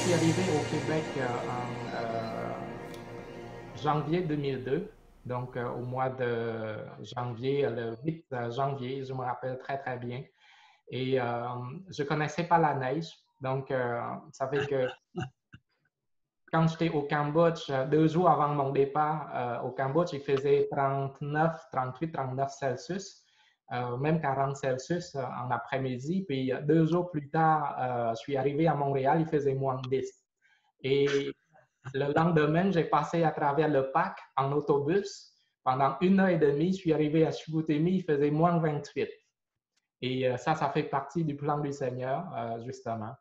suis arrivé au Québec en janvier 2002. Donc, au mois de janvier, le 8 janvier, je me rappelle très, très bien. Et je ne connaissais pas la neige. Donc, ça fait que quand j'étais au Cambodge, 2 jours avant mon départ au Cambodge, il faisait 39, 38, 39 Celsius, même 40 Celsius en après-midi. Puis 2 jours plus tard, je suis arrivé à Montréal, il faisait moins 10. Et le lendemain, j'ai passé à travers le parc en autobus. Pendant 1 heure et demie, je suis arrivé à Chicoutimi, il faisait moins 28. Et ça fait partie du plan du Seigneur, justement.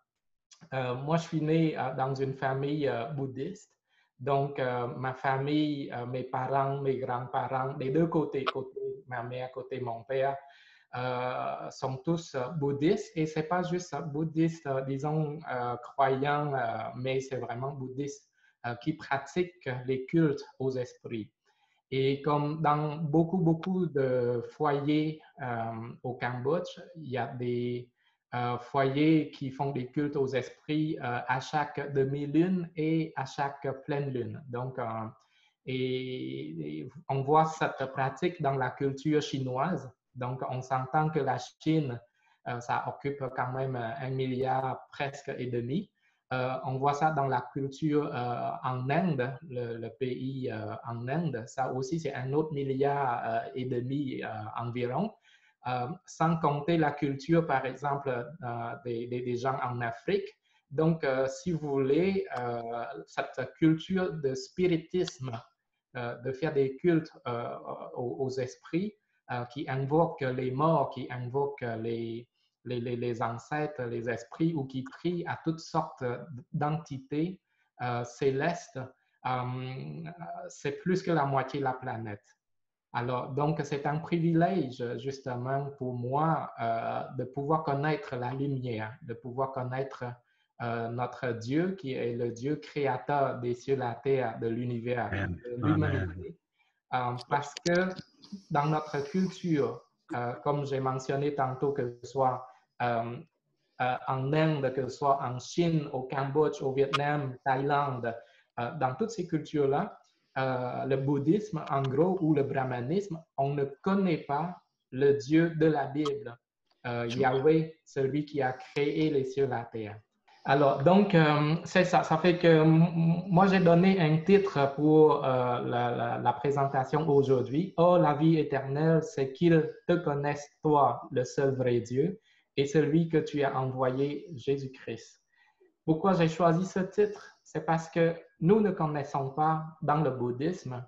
Moi, je suis né dans une famille bouddhiste. Donc, ma famille, mes parents, mes grands-parents, des deux côtés, côté ma mère, côté mon père, sont tous bouddhistes. Et ce n'est pas juste bouddhiste, disons, croyants, mais c'est vraiment bouddhiste qui pratiquent les cultes aux esprits. Et comme dans beaucoup de foyers au Cambodge, il y a des foyers qui font des cultes aux esprits à chaque demi-lune et à chaque pleine lune. Donc, et on voit cette pratique dans la culture chinoise. Donc, on s'entend que la Chine, ça occupe quand même 1 milliard presque et demi. On voit ça dans la culture en Inde, le pays en Inde. Ça aussi, c'est 1 autre 1,5 milliard environ. Sans compter la culture, par exemple, des gens en Afrique. Donc, si vous voulez, cette culture de spiritisme, de faire des cultes aux esprits qui invoquent les morts, qui invoquent les ancêtres, les esprits, ou qui prient à toutes sortes d'entités célestes, c'est plus que la moitié de la planète. Alors, donc, c'est un privilège, justement, pour moi, de pouvoir connaître la lumière, de pouvoir connaître notre Dieu, qui est le Dieu créateur des cieux, la terre, de l'univers, Amen. de Amen. l'humanité. Parce que dans notre culture, comme j'ai mentionné tantôt, que ce soit en Inde, que ce soit en Chine, au Cambodge, au Vietnam, Thaïlande, dans toutes ces cultures-là, le bouddhisme, en gros, ou le brahmanisme, on ne connaît pas le Dieu de la Bible, Yahweh, celui qui a créé les cieux et la terre. Alors, donc, c'est ça. Ça fait que moi, j'ai donné un titre pour la présentation aujourd'hui. Oh, la vie éternelle, c'est qu'ils te connaissent, toi, le seul vrai Dieu, et celui que tu as envoyé, Jésus-Christ. Pourquoi j'ai choisi ce titre? C'est parce que nous ne connaissons pas dans le bouddhisme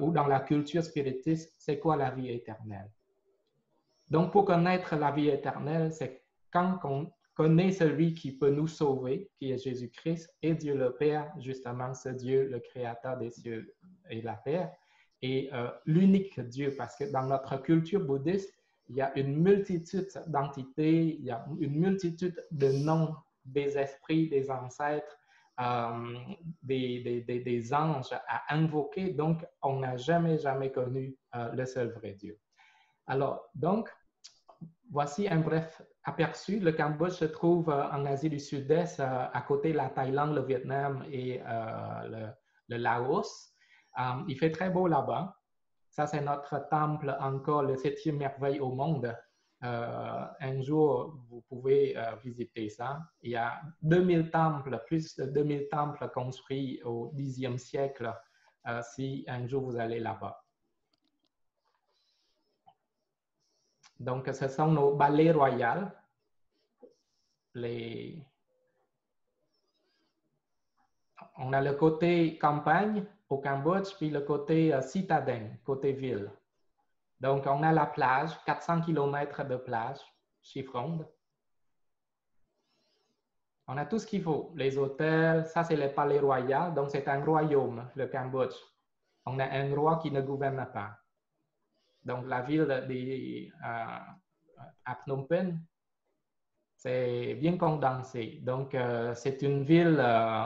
ou dans la culture spiritiste, c'est quoi la vie éternelle. Donc, pour connaître la vie éternelle, c'est quand on connaît celui qui peut nous sauver, qui est Jésus-Christ, et Dieu le Père, justement, ce Dieu, le Créateur des cieux et de la terre, et l'unique Dieu, parce que dans notre culture bouddhiste, il y a une multitude d'entités, il y a une multitude de noms des esprits, des ancêtres, des anges à invoquer. Donc, on n'a jamais connu le seul vrai Dieu. Alors, donc, voici un bref aperçu. Le Cambodge se trouve en Asie du Sud-Est, à côté de la Thaïlande, le Vietnam et le Laos. Il fait très beau là-bas. Ça, c'est notre temple, encore le 7e merveille au monde. Un jour, vous pouvez visiter ça. Il y a 2000 temples, plus de 2000 temples construits au 10e siècle, si un jour vous allez là-bas. Donc, ce sont nos ballets royales. On a le côté campagne au Cambodge, puis le côté citadin, côté ville. Donc, on a la plage, 400 km de plage, Chiffronde. On a tout ce qu'il faut. Les hôtels, ça c'est le palais royal, donc c'est un royaume, le Cambodge. On a un roi qui ne gouverne pas. Donc, la ville à Phnom Penh, c'est bien condensé. Donc, c'est une ville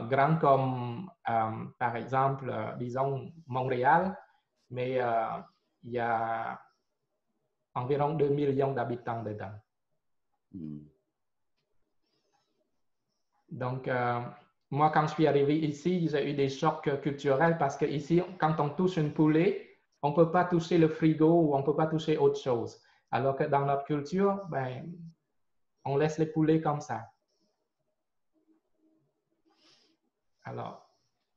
grande comme, par exemple, disons, Montréal, mais il y a environ 2 millions d'habitants dedans. Donc, moi, quand je suis arrivé ici, j'ai eu des chocs culturels parce qu'ici, quand on touche une poulet, on ne peut pas toucher le frigo ou on ne peut pas toucher autre chose. Alors que dans notre culture, ben, on laisse les poulets comme ça. Alors,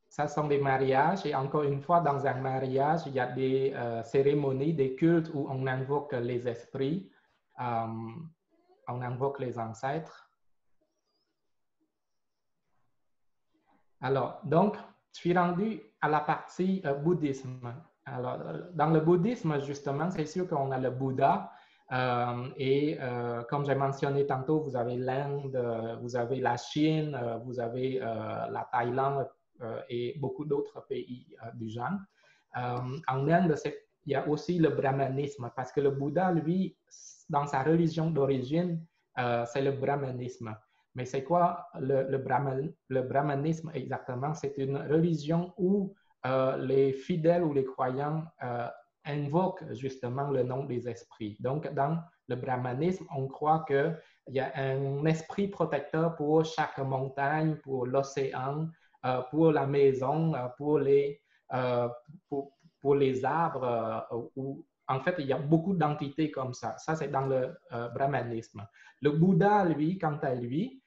ça sont des mariages et encore une fois, dans un mariage, il y a des cérémonies, des cultes où on invoque les esprits, on invoque les ancêtres. Alors, donc, je suis rendu à la partie bouddhisme. Alors, dans le bouddhisme, justement, c'est sûr qu'on a le Bouddha et comme j'ai mentionné tantôt, vous avez l'Inde, vous avez la Chine, vous avez la Thaïlande et beaucoup d'autres pays du genre. En Inde, il y a aussi le brahmanisme parce que le Bouddha, lui, dans sa religion d'origine, c'est le brahmanisme. Mais c'est quoi le brahmanisme exactement? C'est une religion où les fidèles ou les croyants invoquent justement le nom des esprits. Donc, dans le brahmanisme, on croit qu'il y a un esprit protecteur pour chaque montagne, pour l'océan, pour la maison, pour les arbres. En fait, il y a beaucoup d'entités comme ça. Ça, c'est dans le brahmanisme. Le Bouddha, lui, quant à lui,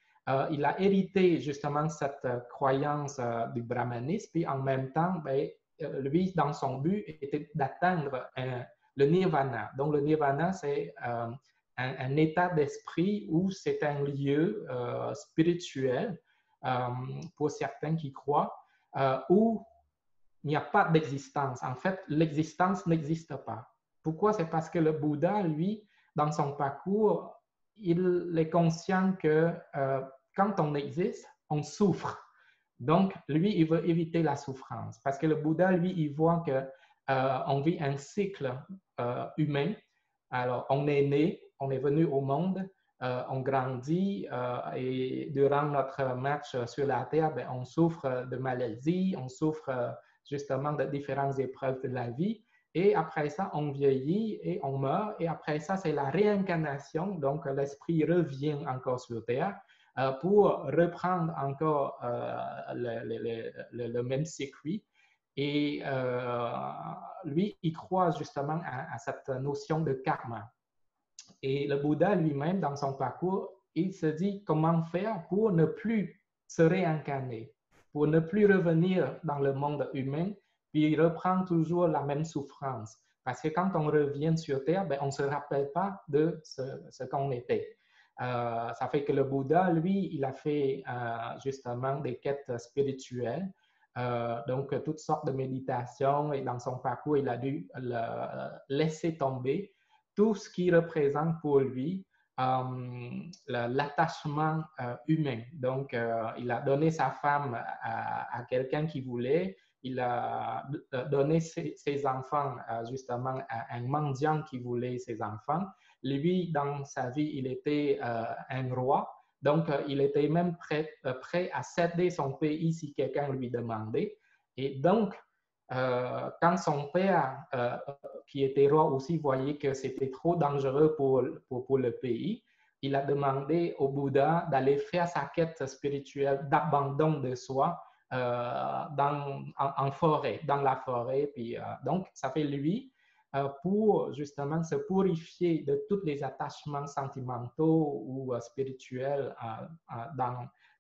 il a hérité justement cette croyance du brahmanisme, puis en même temps, ben, lui, dans son but, était d'atteindre le nirvana. Donc, le nirvana, c'est un état d'esprit où c'est un lieu spirituel pour certains qui croient, où il n'y a pas d'existence. En fait, l'existence n'existe pas. Pourquoi? C'est parce que le Bouddha, lui, dans son parcours, il est conscient que quand on existe, on souffre. Donc, lui, il veut éviter la souffrance. Parce que le Bouddha, lui, il voit qu'on vit un cycle humain. Alors, on est né, on est venu au monde, on grandit et durant notre marche sur la Terre, ben, on souffre de maladies, on souffre justement de différentes épreuves de la vie. Et après ça, on vieillit et on meurt. Et après ça, c'est la réincarnation. Donc, l'esprit revient encore sur Terre pour reprendre encore le même circuit. Et lui, il croit justement à cette notion de karma. Et le Bouddha lui-même, dans son parcours, il se dit comment faire pour ne plus se réincarner, pour ne plus revenir dans le monde humain, puis il reprend toujours la même souffrance. Parce que quand on revient sur Terre, ben, on ne se rappelle pas de ce qu'on était. Ça fait que le Bouddha, lui, il a fait justement des quêtes spirituelles, donc toutes sortes de méditations, et dans son parcours, il a dû laisser tomber tout ce qui représente pour lui l'attachement humain. Donc, il a donné sa femme à quelqu'un qui voulait, il a donné ses enfants justement à un mendiant qui voulait ses enfants. Lui, dans sa vie, il était un roi, donc il était même prêt à céder son pays si quelqu'un lui demandait. Et donc, quand son père, qui était roi aussi, voyait que c'était trop dangereux pour le pays, il a demandé au Bouddha d'aller faire sa quête spirituelle d'abandon de soi en forêt, dans la forêt. Puis, donc, ça fait lui, pour justement se purifier de tous les attachements sentimentaux ou spirituels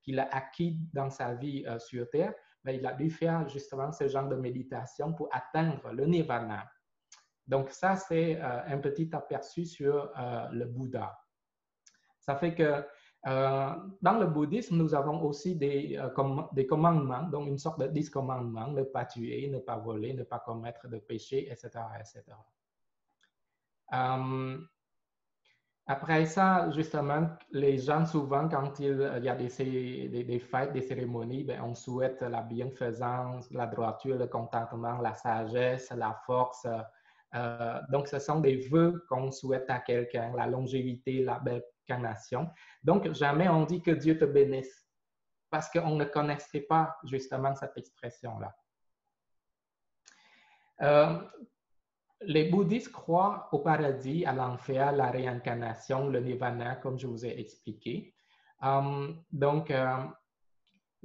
qu'il a acquis dans sa vie sur Terre, ben, il a dû faire justement ce genre de méditation pour atteindre le nirvana. Donc ça, c'est un petit aperçu sur le Bouddha. Ça fait que dans le bouddhisme, nous avons aussi des commandements, donc une sorte de 10 commandements, ne pas tuer, ne pas voler, ne pas commettre de péché, etc. etc. Après ça, justement, les gens, souvent, quand il y a des fêtes, des cérémonies, ben, on souhaite la bienfaisance, la droiture, le contentement, la sagesse, la force. Donc, ce sont des vœux qu'on souhaite à quelqu'un, la longévité, la belle incarnation. Donc, jamais on dit que Dieu te bénisse, parce qu'on ne connaissait pas justement cette expression-là. Les bouddhistes croient au paradis, à l'enfer, la réincarnation, le nirvana, comme je vous ai expliqué. Donc,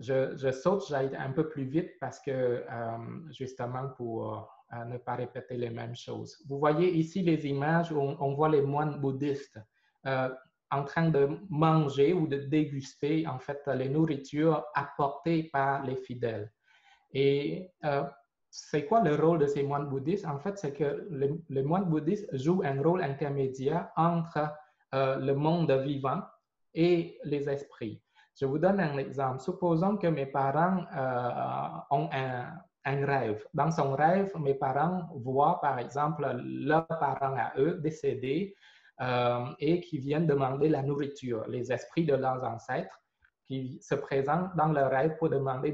je saute, j'aille un peu plus vite parce que, justement, pour ne pas répéter les mêmes choses. Vous voyez ici les images où on voit les moines bouddhistes en train de manger ou de déguster, en fait, les nourritures apportées par les fidèles. Et c'est quoi le rôle de ces moines bouddhistes? En fait, c'est que les moines bouddhistes jouent un rôle intermédiaire entre le monde vivant et les esprits. Je vous donne un exemple. Supposons que mes parents ont un rêve. Dans son rêve, mes parents voient, par exemple, leurs parents à eux décédés et qui viennent demander la nourriture, les esprits de leurs ancêtres qui se présentent dans leur rêve pour demander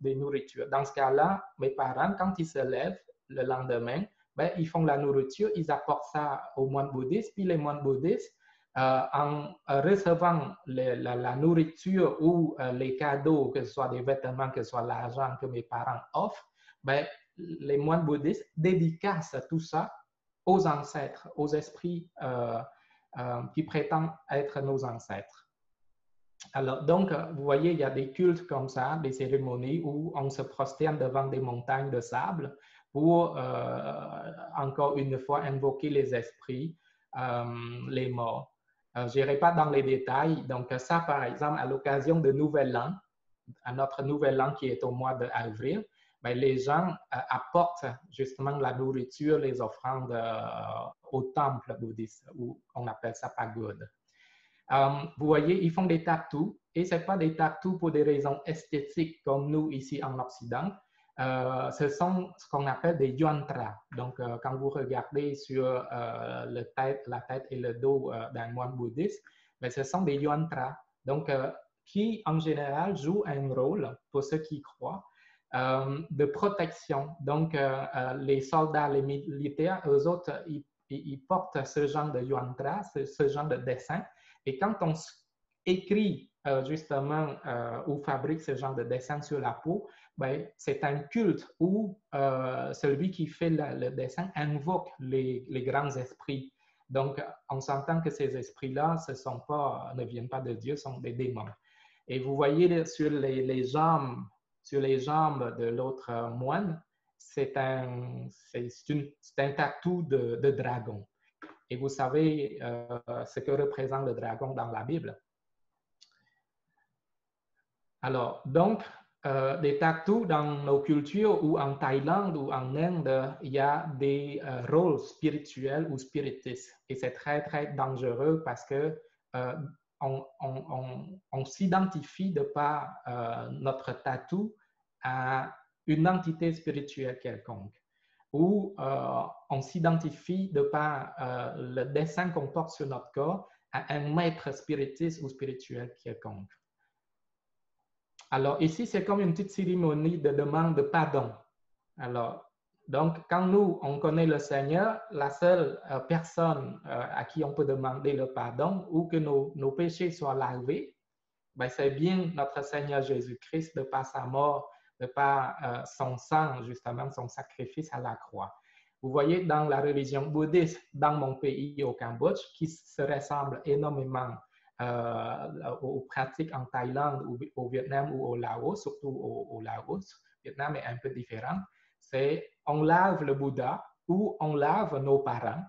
des nourritures. Dans ce cas-là, mes parents, quand ils se lèvent le lendemain, ben, ils font la nourriture, ils apportent ça aux moines bouddhistes, puis les moines bouddhistes, en recevant la nourriture ou les cadeaux, que ce soit des vêtements, que ce soit l'argent que mes parents offrent, ben, les moines bouddhistes dédicacent tout ça aux ancêtres, aux esprits qui prétendent être nos ancêtres. Alors, donc, vous voyez, il y a des cultes comme ça, des cérémonies où on se prosterne devant des montagnes de sable pour, encore une fois, invoquer les esprits, les morts. Je n'irai pas dans les détails. Donc, ça, par exemple, à l'occasion de Nouvel An, à notre Nouvel An qui est au mois d'avril, ben, les gens apportent justement la nourriture, les offrandes au temple bouddhiste, où on appelle ça pagode. Vous voyez, ils font des tatous et ce n'est pas des tatous pour des raisons esthétiques comme nous ici en Occident. Ce sont ce qu'on appelle des yantras. Donc, quand vous regardez sur la tête et le dos d'un moine bouddhiste, ben, ce sont des yantras. Donc, qui en général jouent un rôle, pour ceux qui croient, de protection. Donc, les soldats, les militaires, eux autres, ils portent ce genre de yantras, ce genre de dessin. Et quand on écrit justement ou fabrique ce genre de dessin sur la peau, ben, c'est un culte où celui qui fait le dessin invoque les grands esprits. Donc, on s'entend que ces esprits-là ne viennent pas de Dieu, sont des démons. Et vous voyez sur les jambes de l'autre moine, c'est un tatou de dragon. Et vous savez ce que représente le dragon dans la Bible. Alors, donc, des tatous dans nos cultures ou en Thaïlande ou en Inde, il y a des rôles spirituels ou spiritistes. Et c'est très, très dangereux parce que on s'identifie de par notre tatou à une entité spirituelle quelconque, où on s'identifie de par le dessin qu'on porte sur notre corps à un maître spiritiste ou spirituel quelconque. Alors ici, c'est comme une petite cérémonie de demande de pardon. Alors, donc, quand nous, on connaît le Seigneur, la seule personne à qui on peut demander le pardon ou que nos péchés soient lavés, ben, c'est bien notre Seigneur Jésus-Christ de par sa mort, de par son sang, justement, son sacrifice à la croix. Vous voyez, dans la religion bouddhiste, dans mon pays, au Cambodge, qui se ressemble énormément aux pratiques en Thaïlande, ou au Vietnam ou au Laos, surtout au Laos, le Vietnam est un peu différent, c'est on lave le Bouddha ou on lave nos parents.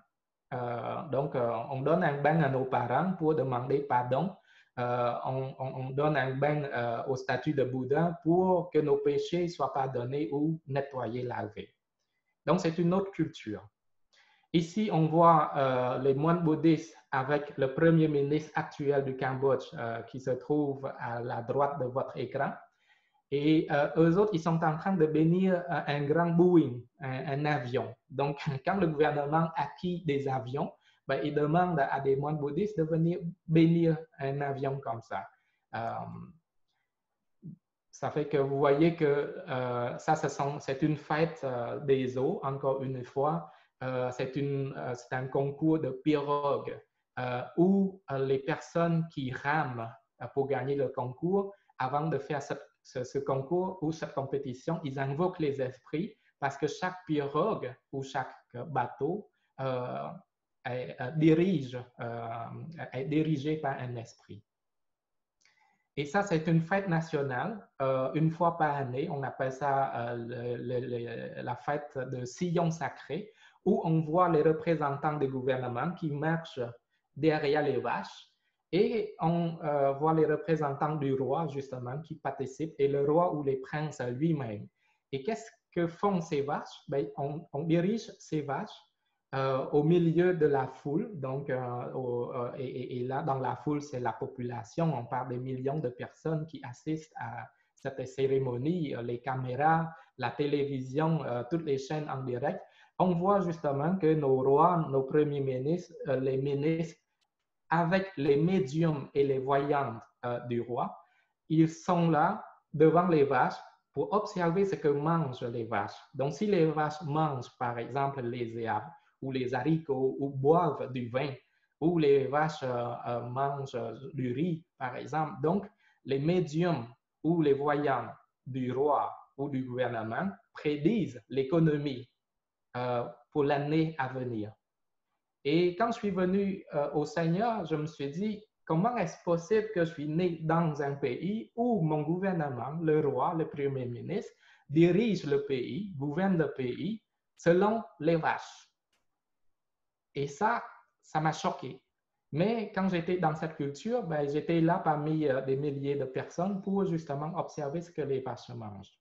Donc, on donne un bain à nos parents pour demander pardon. On donne un bain au statut de Bouddha pour que nos péchés soient pardonnés ou nettoyés, lavés. Donc, c'est une autre culture. Ici, on voit les moines bouddhistes avec le premier ministre actuel du Cambodge qui se trouve à la droite de votre écran. Et eux autres, ils sont en train de bénir un grand Boeing, un avion. Donc, quand le gouvernement acquit des avions, ben, il demande à des moines bouddhistes de venir bénir un avion comme ça. Ça fait que vous voyez que c'est une fête des eaux, encore une fois. C'est un concours de pirogues où les personnes qui rament pour gagner le concours, avant de faire ce concours ou cette compétition, ils invoquent les esprits parce que chaque pirogue ou chaque bateau est dirigé par un esprit. Et ça, c'est une fête nationale, une fois par année. On appelle ça la fête de Sillon sacré, où on voit les représentants des gouvernements qui marchent derrière les vaches. Et on voit les représentants du roi, justement, qui participent, et le roi ou les princes lui-même. Et qu'est-ce que font ces vaches? Ben, on dirige ces vaches au milieu de la foule. Donc, et là, dans la foule, c'est la population. On parle des millions de personnes qui assistent à cette cérémonie, les caméras, la télévision, toutes les chaînes en direct. On voit justement que nos rois, nos premiers ministres, les ministres, avec les médiums et les voyantes du roi, ils sont là devant les vaches pour observer ce que mangent les vaches. Donc, si les vaches mangent, par exemple, les herbes ou les haricots ou boivent du vin, ou les vaches mangent du riz, par exemple. Donc, les médiums ou les voyants du roi ou du gouvernement prédisent l'économie pour l'année à venir. Et quand je suis venu au Seigneur, je me suis dit, comment est-ce possible que je suis né dans un pays où mon gouvernement, le roi, le premier ministre, dirige le pays, gouverne le pays selon les vaches? Et ça m'a choqué. Mais quand j'étais dans cette culture, ben, j'étais là parmi des milliers de personnes pour justement observer ce que les vaches mangent.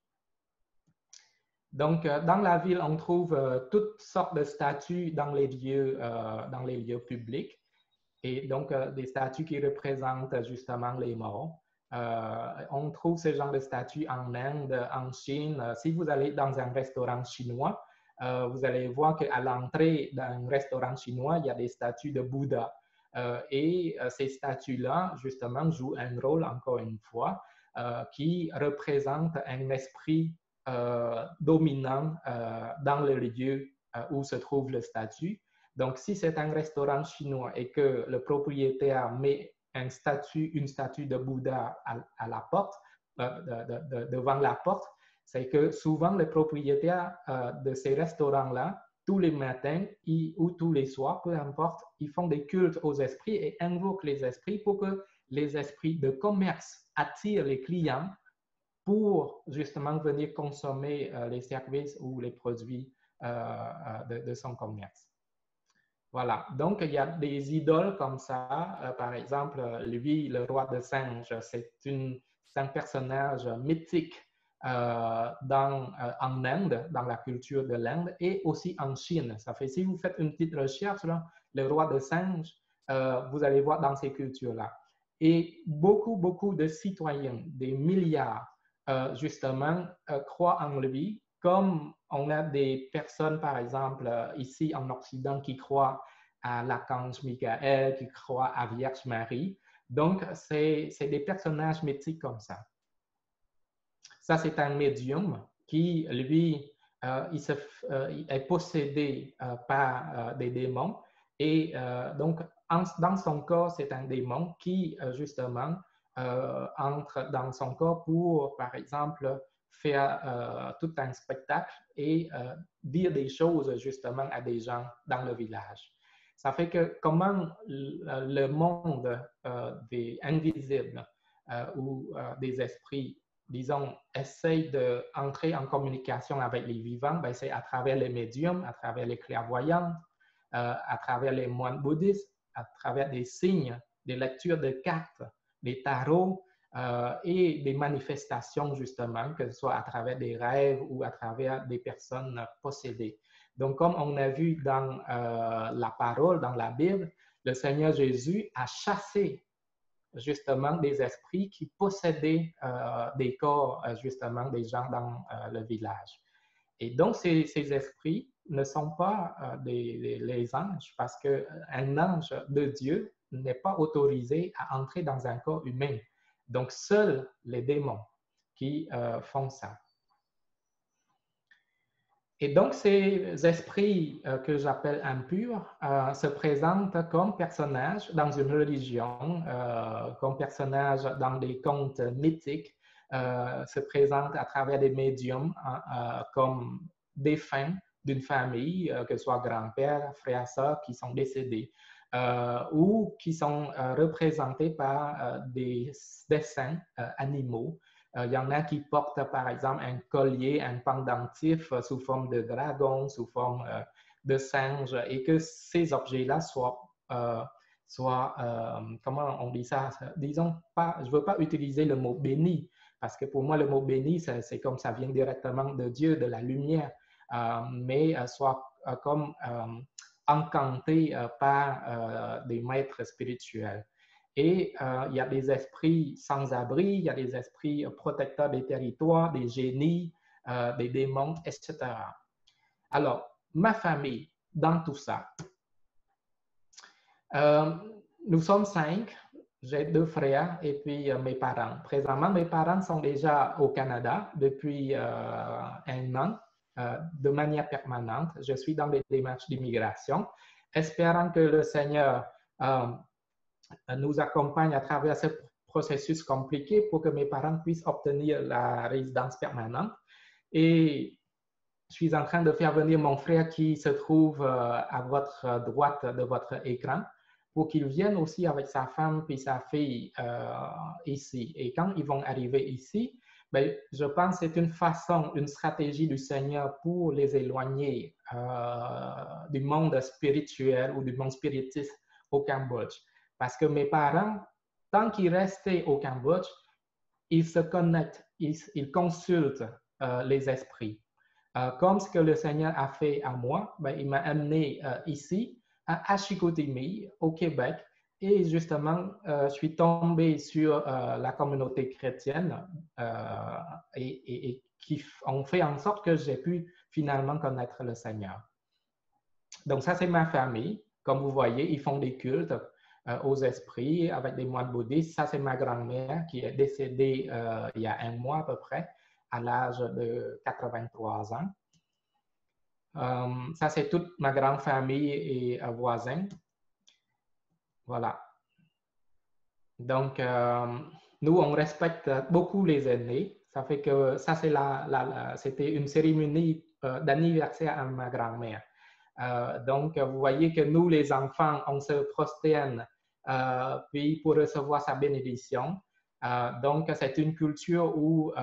Donc, dans la ville, on trouve toutes sortes de statues dans les lieux publics. Et donc, des statues qui représentent justement les morts. On trouve ce genre de statues en Inde, en Chine. Si vous allez dans un restaurant chinois, vous allez voir qu'à l'entrée d'un restaurant chinois, il y a des statues de Bouddha. Et ces statues-là, justement, jouent un rôle, encore une fois, qui représente un esprit dominant dans le lieu où se trouve le statut. Donc, si c'est un restaurant chinois et que le propriétaire met une statue de Bouddha à la porte, devant la porte, c'est que souvent les propriétaires de ces restaurants-là, tous les matins ou tous les soirs, peu importe, ils font des cultes aux esprits et invoquent les esprits pour que les esprits de commerce attirent les clients pour justement venir consommer les services ou les produits de son commerce. Voilà, donc il y a des idoles comme ça. Par exemple, lui, le roi de singe, c'est un personnage mythique en Inde, dans la culture de l'Inde, et aussi en Chine. Ça fait, si vous faites une petite recherche, là, le roi de singe, vous allez voir dans ces cultures-là. Et beaucoup de citoyens, des milliards, justement, croient en lui, comme on a des personnes, par exemple, ici en Occident, qui croient à l'archange Michael, qui croient à Vierge Marie. Donc, c'est des personnages mythiques comme ça. Ça, c'est un médium qui, lui, il est possédé par des démons. Et donc, dans son corps, c'est un démon qui, justement, entre dans son corps pour, par exemple, faire tout un spectacle et dire des choses, justement, à des gens dans le village. Ça fait que comment le monde des invisibles ou des esprits, disons, essaye d'entrer en communication avec les vivants, ben, c'est à travers les médiums, à travers les clairvoyants, à travers les moines bouddhistes, à travers des signes, des lectures de cartes, des tarots et des manifestations, justement, que ce soit à travers des rêves ou à travers des personnes possédées. Donc, comme on a vu dans la parole, dans la Bible, le Seigneur Jésus a chassé justement des esprits qui possédaient des corps, justement, des gens dans le village. Et donc, ces esprits ne sont pas les anges, parce qu'un ange de Dieu n'est pas autorisé à entrer dans un corps humain. Donc, seuls les démons qui font ça. Et donc, ces esprits que j'appelle impurs se présentent comme personnages dans une religion, comme personnages dans des contes mythiques, se présentent à travers des médiums comme défunts d'une famille, que ce soit grand-père, frère, sœur, qui sont décédés. ou qui sont représentés par des dessins animaux. Il y en a qui portent, par exemple, un collier, un pendentif sous forme de dragon, sous forme de singe, et que ces objets-là soient comment on dit ça, disons pas, je ne veux pas utiliser le mot béni, parce que pour moi, le mot béni, c'est comme ça vient directement de Dieu, de la lumière, mais soit comme encanté par des maîtres spirituels. Et il y a des esprits sans-abri, il y a des esprits protecteurs des territoires, des génies, des démons, etc. Alors, ma famille, dans tout ça, nous sommes 5. J'ai 2 frères et puis mes parents. Présentement, mes parents sont déjà au Canada depuis 1 an de manière permanente. Je suis dans les démarches d'immigration, espérant que le Seigneur nous accompagne à travers ce processus compliqué pour que mes parents puissent obtenir la résidence permanente. Et je suis en train de faire venir mon frère qui se trouve à votre droite de votre écran pour qu'il vienne aussi avec sa femme et sa fille ici. Et quand ils vont arriver ici, ben, je pense que c'est une façon, une stratégie du Seigneur pour les éloigner du monde spirituel ou du monde spiritiste au Cambodge. Parce que mes parents, tant qu'ils restaient au Cambodge, ils se connectent, ils consultent les esprits. Comme ce que le Seigneur a fait à moi, ben, il m'a amené ici, à Chicoutimi, au Québec, et justement, je suis tombé sur la communauté chrétienne et qui ont fait en sorte que j'ai pu finalement connaître le Seigneur. Donc ça, c'est ma famille. Comme vous voyez, ils font des cultes aux esprits avec des moines bouddhistes. Ça, c'est ma grand-mère qui est décédée il y a 1 mois à peu près, à l'âge de 83 ans. Ça, c'est toute ma grande famille et voisins. Voilà. Donc, nous, on respecte beaucoup les aînés. Ça fait que ça, c'était une cérémonie d'anniversaire à ma grand-mère. Donc, vous voyez que nous, les enfants, on se prosterne puis pour recevoir sa bénédiction. Donc, c'est une culture où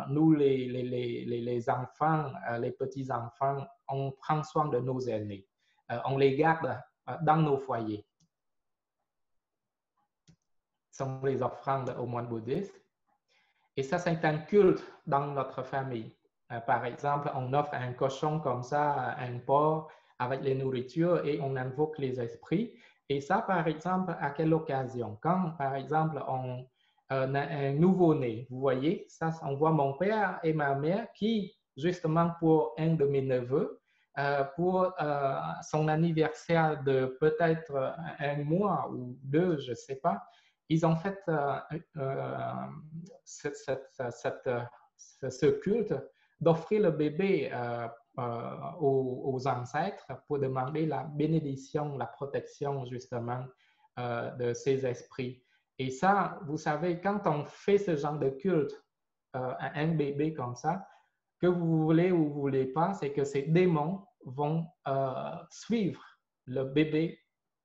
nous, les enfants, les petits-enfants, on prend soin de nos aînés. On les garde dans nos foyers. Ce sont les offrandes aux moines bouddhistes. Et ça, c'est un culte dans notre famille. Par exemple, on offre un cochon comme ça, un porc avec les nourritures et on invoque les esprits. Et ça, par exemple, à quelle occasion? Quand, par exemple, on a un nouveau-né, vous voyez, ça, on voit mon père et ma mère qui, justement pour un de mes neveux, pour son anniversaire de peut-être 1 mois ou 2, je ne sais pas, ils ont fait ce culte d'offrir le bébé aux ancêtres pour demander la bénédiction, la protection justement de ces esprits. Et ça, vous savez, quand on fait ce genre de culte à un bébé comme ça, que vous voulez ou vous ne voulez pas, c'est que ces démons vont suivre le bébé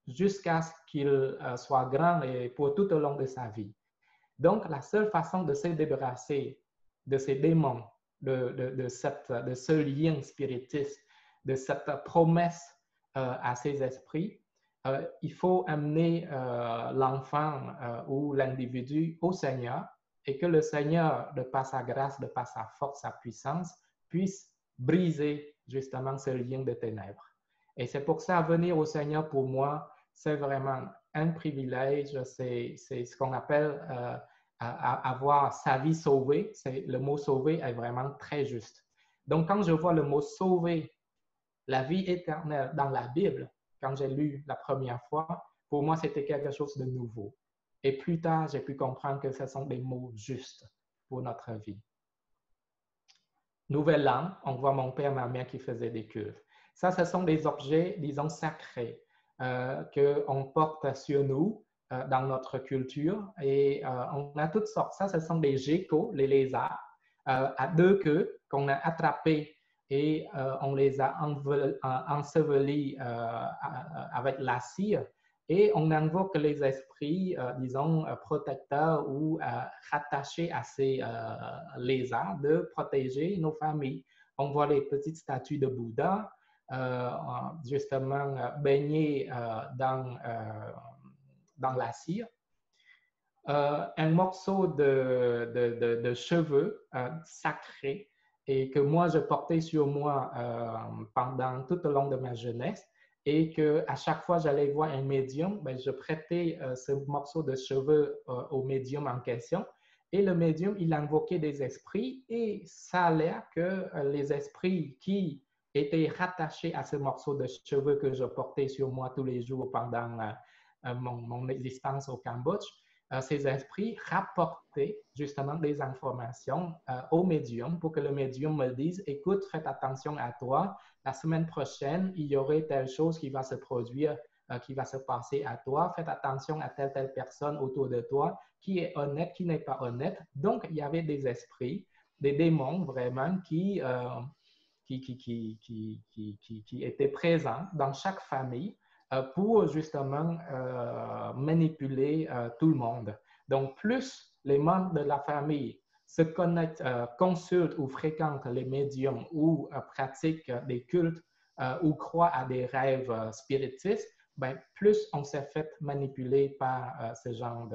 jusqu'à ce qu'il soit grand et pour tout au long de sa vie. Donc, la seule façon de se débarrasser de ces démons, de ce lien spiritiste, de cette promesse à ces esprits, il faut amener l'enfant ou l'individu au Seigneur et que le Seigneur, de par sa grâce, de par sa force, sa puissance, puisse briser justement ce lien de ténèbres. Et c'est pour ça, venir au Seigneur, pour moi, c'est vraiment un privilège. C'est ce qu'on appelle avoir sa vie sauvée. Le mot sauver est vraiment très juste. Donc, quand je vois le mot sauver, la vie éternelle dans la Bible, quand j'ai lu la première fois, pour moi, c'était quelque chose de nouveau. Et plus tard, j'ai pu comprendre que ce sont des mots justes pour notre vie. Nouvel An, on voit mon père et ma mère qui faisaient des cultes. Ça, ce sont des objets, disons, sacrés qu'on porte sur nous dans notre culture. Et on a toutes sortes. Ça, ce sont des geckos, les lézards, à 2 queues qu'on a attrapés et on les a ensevelis avec la cire. et on invoque les esprits, disons, protecteurs ou rattachés à ces lézards de protéger nos familles. On voit les petites statues de Bouddha, justement baignées dans la cire. Un morceau de cheveux sacrés et que moi, je portais sur moi pendant tout au long de ma jeunesse et qu'à chaque fois j'allais voir un médium, ben, je prêtais ce morceau de cheveux au médium en question et le médium, il invoquait des esprits et ça a l'air que les esprits qui étaient rattachés à ce morceau de cheveux que je portais sur moi tous les jours pendant mon existence au Cambodge, ces esprits rapportaient justement des informations au médium pour que le médium me dise, écoute, faites attention à toi, la semaine prochaine, il y aurait telle chose qui va se produire, qui va se passer à toi, faites attention à telle personne autour de toi, qui est honnête, qui n'est pas honnête. Donc, il y avait des esprits, des démons vraiment qui étaient présents dans chaque famille pour justement manipuler tout le monde. Donc, plus les membres de la famille se connectent, consultent ou fréquentent les médiums ou pratiquent des cultes ou croient à des rêves spiritistes, ben, plus on s'est fait manipuler par ce genre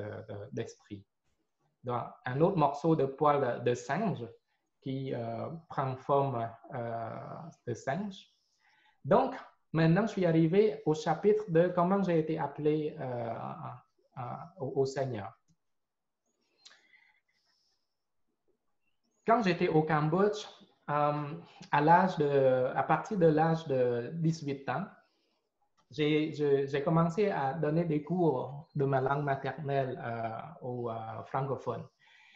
d'esprit. Donc, un autre morceau de poil de singe qui prend forme de singe. Donc, maintenant, je suis arrivé au chapitre de comment j'ai été appelé au Seigneur. Quand j'étais au Cambodge, à partir de l'âge de 18 ans, j'ai commencé à donner des cours de ma langue maternelle aux francophones.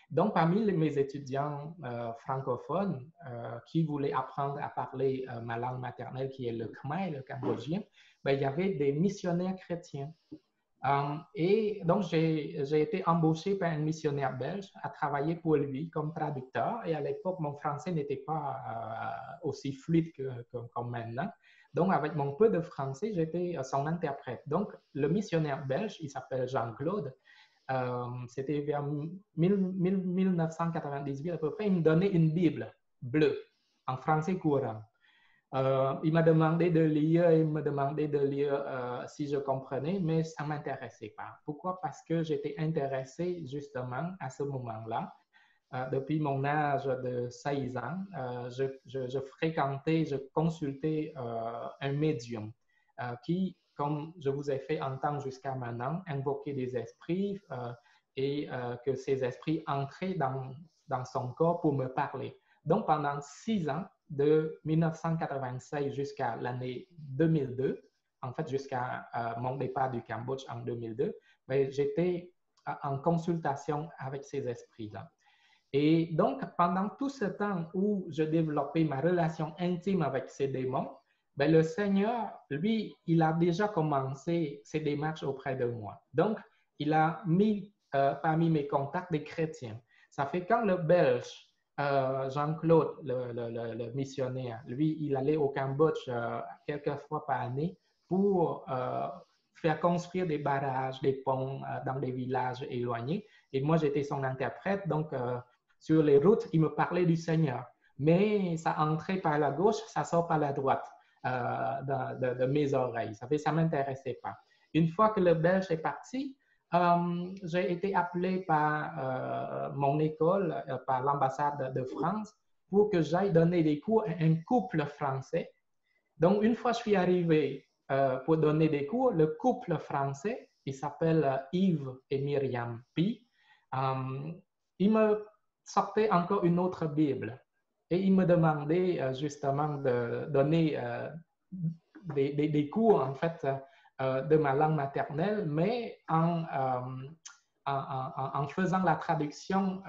Donc, parmi mes étudiants francophones qui voulaient apprendre à parler ma langue maternelle, qui est le khmer, le cambodgien, ben, il y avait des missionnaires chrétiens. Et donc, j'ai été embauché par un missionnaire belge à travailler pour lui comme traducteur. Et à l'époque, mon français n'était pas aussi fluide comme maintenant. Donc, avec mon peu de français, j'étais son interprète. Donc, le missionnaire belge, il s'appelle Jean-Claude. C'était vers 1998 à peu près, il me donnait une Bible bleue en français courant. Il m'a demandé de lire, il me demandait de lire si je comprenais, mais ça ne m'intéressait pas. Pourquoi? Parce que j'étais intéressé justement à ce moment-là. Depuis mon âge de 16 ans, je fréquentais, je consultais un médium qui, comme je vous ai fait entendre jusqu'à maintenant, invoquait des esprits et que ces esprits entraient dans son corps pour me parler. Donc, pendant 6 ans, de 1996 jusqu'à l'année 2002, en fait jusqu'à mon départ du Cambodge en 2002, ben, j'étais en consultation avec ces esprits-là. Et donc, pendant tout ce temps où je développais ma relation intime avec ces démons, ben, le Seigneur, lui, il a déjà commencé ses démarches auprès de moi. Donc, il a mis parmi mes contacts des chrétiens. Ça fait quand le Belge, Jean-Claude, le missionnaire, lui, il allait au Cambodge quelques fois par année pour faire construire des barrages, des ponts dans des villages éloignés. Et moi, j'étais son interprète, donc sur les routes, il me parlait du Seigneur. Mais ça entrait par la gauche, ça sort par la droite de mes oreilles. Ça ne m'intéressait pas. Une fois que le Belge est parti, j'ai été appelé par mon école, par l'ambassade de France, pour que j'aille donner des cours à un couple français. Donc, une fois que je suis arrivé pour donner des cours, le couple français, il s'appelle Yves et Myriam Pi, il me sortait encore une autre Bible et il me demandait justement de donner des cours, en fait, de ma langue maternelle, mais en faisant la traduction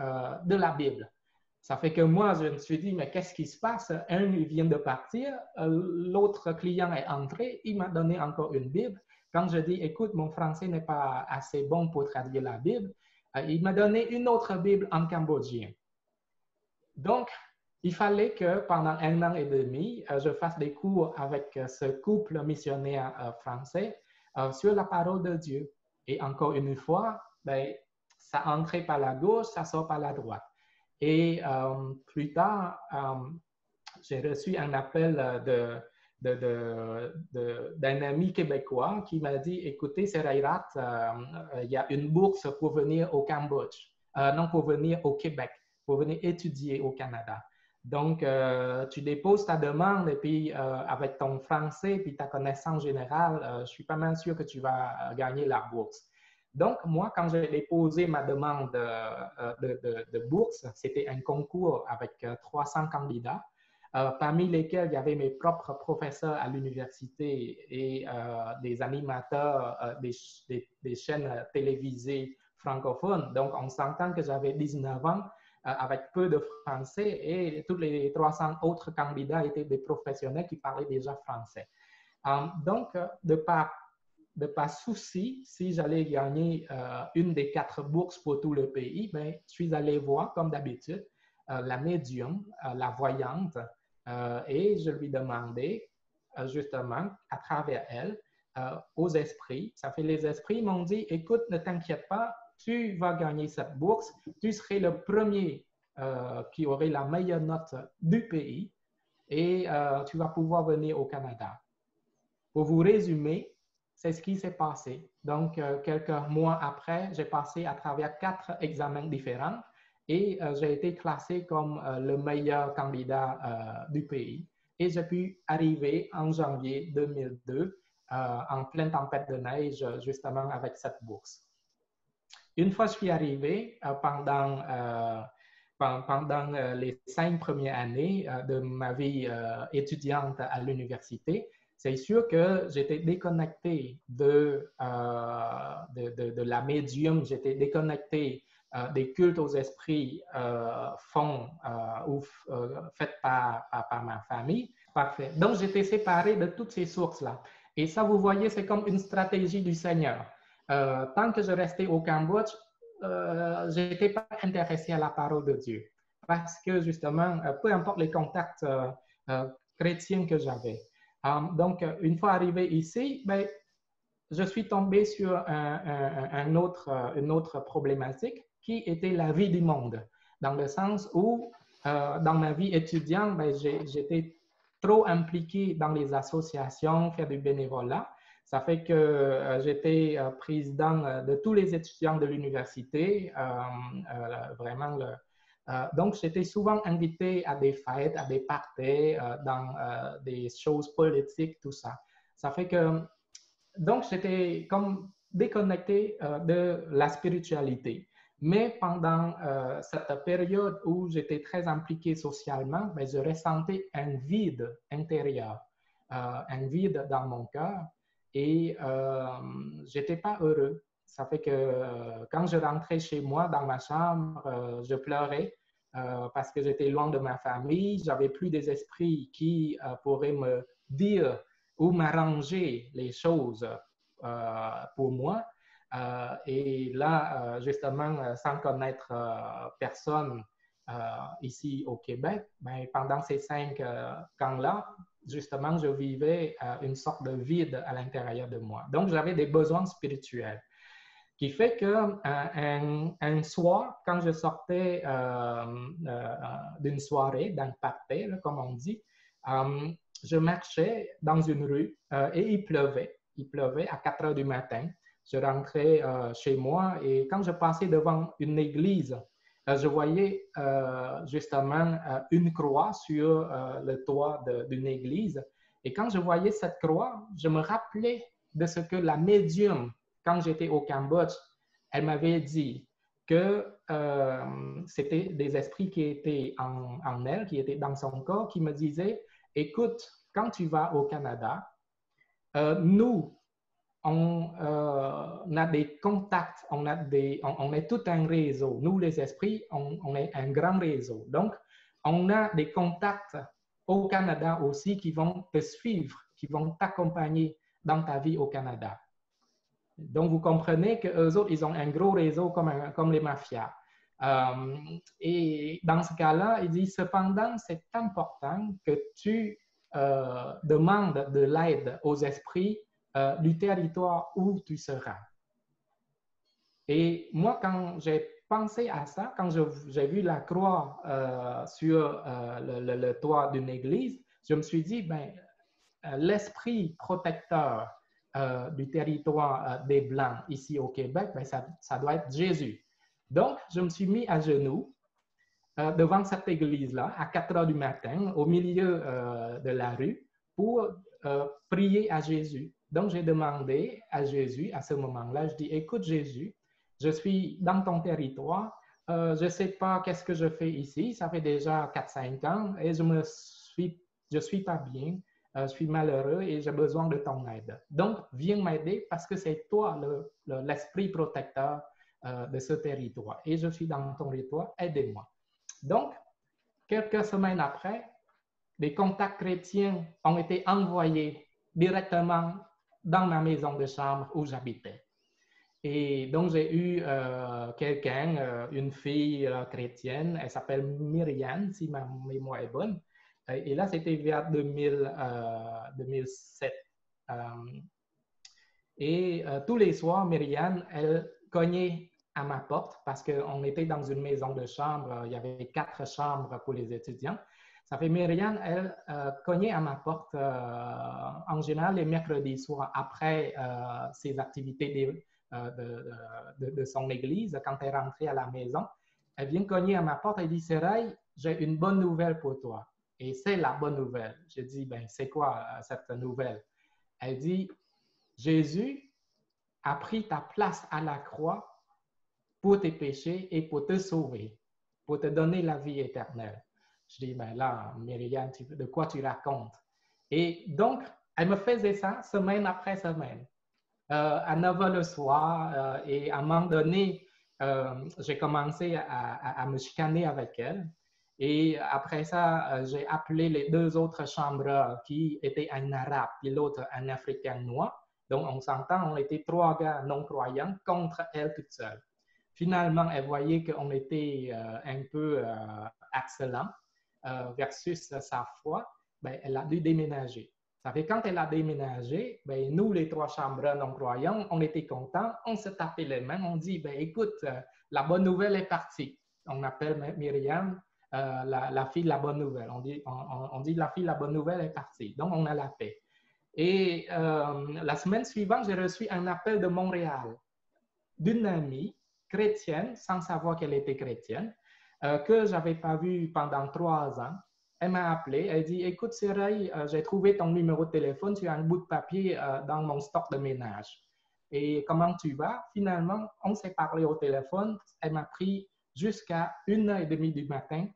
de la Bible. Ça fait que moi, je me suis dit, mais qu'est-ce qui se passe? Un, il vient de partir, l'autre client est entré, il m'a donné encore une Bible. Quand je dis, écoute, mon français n'est pas assez bon pour traduire la Bible, il m'a donné une autre Bible en cambodgien. Donc, il fallait que pendant 1 an et demi, je fasse des cours avec ce couple missionnaire français sur la parole de Dieu. Et encore une fois, ben, ça entrait par la gauche, ça sort par la droite. Et plus tard, j'ai reçu un appel d'un ami québécois qui m'a dit, écoutez, Serairat, il y a une bourse pour venir au Cambodge, non, pour venir au Québec, pour venir étudier au Canada. Donc, tu déposes ta demande et puis avec ton français puis ta connaissance générale, je suis pas mal sûr que tu vas gagner la bourse. Donc, moi, quand j'ai déposé ma demande de bourse, c'était un concours avec 300 candidats, parmi lesquels il y avait mes propres professeurs à l'université et des animateurs des chaînes télévisées francophones. Donc, on s'entend que j'avais 19 ans avec peu de français et tous les 300 autres candidats étaient des professionnels qui parlaient déjà français. Donc, de par souci, si j'allais gagner une des 4 bourses pour tout le pays, ben, je suis allé voir, comme d'habitude, la médium, la voyante, et je lui demandais justement, à travers elle, aux esprits. Ça fait les esprits m'ont dit, écoute, ne t'inquiète pas, tu vas gagner cette bourse, tu serais le premier qui aurait la meilleure note du pays et tu vas pouvoir venir au Canada. Pour vous résumer, c'est ce qui s'est passé. Donc, quelques mois après, j'ai passé à travers 4 examens différents et j'ai été classé comme le meilleur candidat du pays. Et j'ai pu arriver en janvier 2002 en pleine tempête de neige, justement avec cette bourse. Une fois que je suis arrivé, pendant les 5 premières années de ma vie étudiante à l'université, c'est sûr que j'étais déconnecté de la médium, j'étais déconnecté des cultes aux esprits faits par ma famille. Parfait. Donc, j'étais séparé de toutes ces sources-là. Et ça, vous voyez, c'est comme une stratégie du Seigneur. Tant que je restais au Cambodge, je n'étais pas intéressé à la parole de Dieu. Parce que, justement, peu importe les contacts chrétiens que j'avais. Donc, une fois arrivé ici, ben, je suis tombé sur une autre problématique qui était la vie du monde, dans le sens où, dans ma vie étudiante, ben, j'étais trop impliqué dans les associations, faire du bénévolat. Ça fait que j'étais président de tous les étudiants de l'université, vraiment donc, j'étais souvent invité à des fêtes, à des parties, dans des choses politiques, tout ça. Ça fait que, donc, j'étais comme déconnecté de la spiritualité. Mais pendant cette période où j'étais très impliqué socialement, ben, je ressentais un vide intérieur, un vide dans mon cœur et je n'étais pas heureux. Ça fait que quand je rentrais chez moi dans ma chambre, je pleurais parce que j'étais loin de ma famille. J'avais plus des esprits qui pourraient me dire ou m'arranger les choses pour moi. Et là, justement, sans connaître personne ici au Québec, ben, pendant ces 5 ans-là, justement, je vivais une sorte de vide à l'intérieur de moi. Donc, j'avais des besoins spirituels qui fait qu'un soir, quand je sortais d'une soirée, d'un party, comme on dit, je marchais dans une rue et il pleuvait. Il pleuvait à 4 heures du matin. Je rentrais chez moi et quand je passais devant une église, je voyais justement une croix sur le toit d'une église. Et quand je voyais cette croix, je me rappelais de ce que la médium, quand j'étais au Cambodge, elle m'avait dit que c'était des esprits qui étaient en elle, qui étaient dans son corps, qui me disaient, écoute, quand tu vas au Canada, nous, on a des contacts, on est tout un réseau. Nous, les esprits, on est un grand réseau. Donc, on a des contacts au Canada aussi qui vont te suivre, qui vont t'accompagner dans ta vie au Canada. Donc, vous comprenez qu'eux autres, ils ont un gros réseau comme les mafias. Et dans ce cas-là, il dit, cependant, c'est important que tu demandes de l'aide aux esprits du territoire où tu seras. Et moi, quand j'ai pensé à ça, quand j'ai vu la croix sur le toit d'une église, je me suis dit, ben, l'esprit protecteur du territoire des Blancs ici au Québec, ben, ça doit être Jésus. Donc, je me suis mis à genoux devant cette église-là à 4 heures du matin, au milieu de la rue, pour prier à Jésus. Donc, j'ai demandé à Jésus, à ce moment-là, je dis, écoute Jésus, je suis dans ton territoire, je ne sais pas qu'est-ce que je fais ici, ça fait déjà 4-5 ans et je suis pas bien, je suis malheureux et j'ai besoin de ton aide. Donc, viens m'aider parce que c'est toi l'esprit protecteur de ce territoire et je suis dans ton territoire, aidez-moi. Donc, quelques semaines après, des contacts chrétiens ont été envoyés directement dans ma maison de chambre où j'habitais. Et donc, j'ai eu quelqu'un, une fille chrétienne, elle s'appelle Myriam, si ma mémoire est bonne. Et là, c'était vers 2007. Et tous les soirs, Myriam, elle cognait à ma porte parce qu'on était dans une maison de chambre. Il y avait 4 chambres pour les étudiants. Ça fait Myriam, elle cognait à ma porte en général les mercredis soirs après ses activités de son église. Quand elle rentrait à la maison, elle vient cogner à ma porte et dit, Sérail, j'ai une bonne nouvelle pour toi. Et c'est la bonne nouvelle. Je dis, ben, c'est quoi cette nouvelle? Elle dit, Jésus a pris ta place à la croix pour tes péchés et pour te sauver, pour te donner la vie éternelle. Je dis, ben là, Myriam, de quoi tu racontes? Et donc, elle me faisait ça semaine après semaine, à 9 h le soir. Et à un moment donné, j'ai commencé à me chicaner avec elle. Et après ça, j'ai appelé les 2 autres chambres qui étaient un arabe et l'autre un africain noir. Donc, on s'entend, on était 3 gars non-croyants contre elle toute seule. Finalement, elle voyait qu'on était un peu excellent versus sa foi, ben, elle a dû déménager. Ça fait quand elle a déménagé, ben, nous, les 3 chambres non-croyants, on était contents, on se tapait les mains, on dit, ben, écoute, la bonne nouvelle est partie. On appelle Myriam la fille de la bonne nouvelle. On dit la fille de la bonne nouvelle est partie. Donc, on a la paix. Et la semaine suivante, j'ai reçu un appel de Montréal d'une amie chrétienne, sans savoir qu'elle était chrétienne, que je n'avais pas vue pendant 3 ans. Elle m'a appelé, elle dit, écoute Sérail, j'ai trouvé ton numéro de téléphone, tu as un bout de papier dans mon stock de ménage. Et comment tu vas? Finalement, on s'est parlé au téléphone. Elle m'a pris jusqu'à 1h30 du matin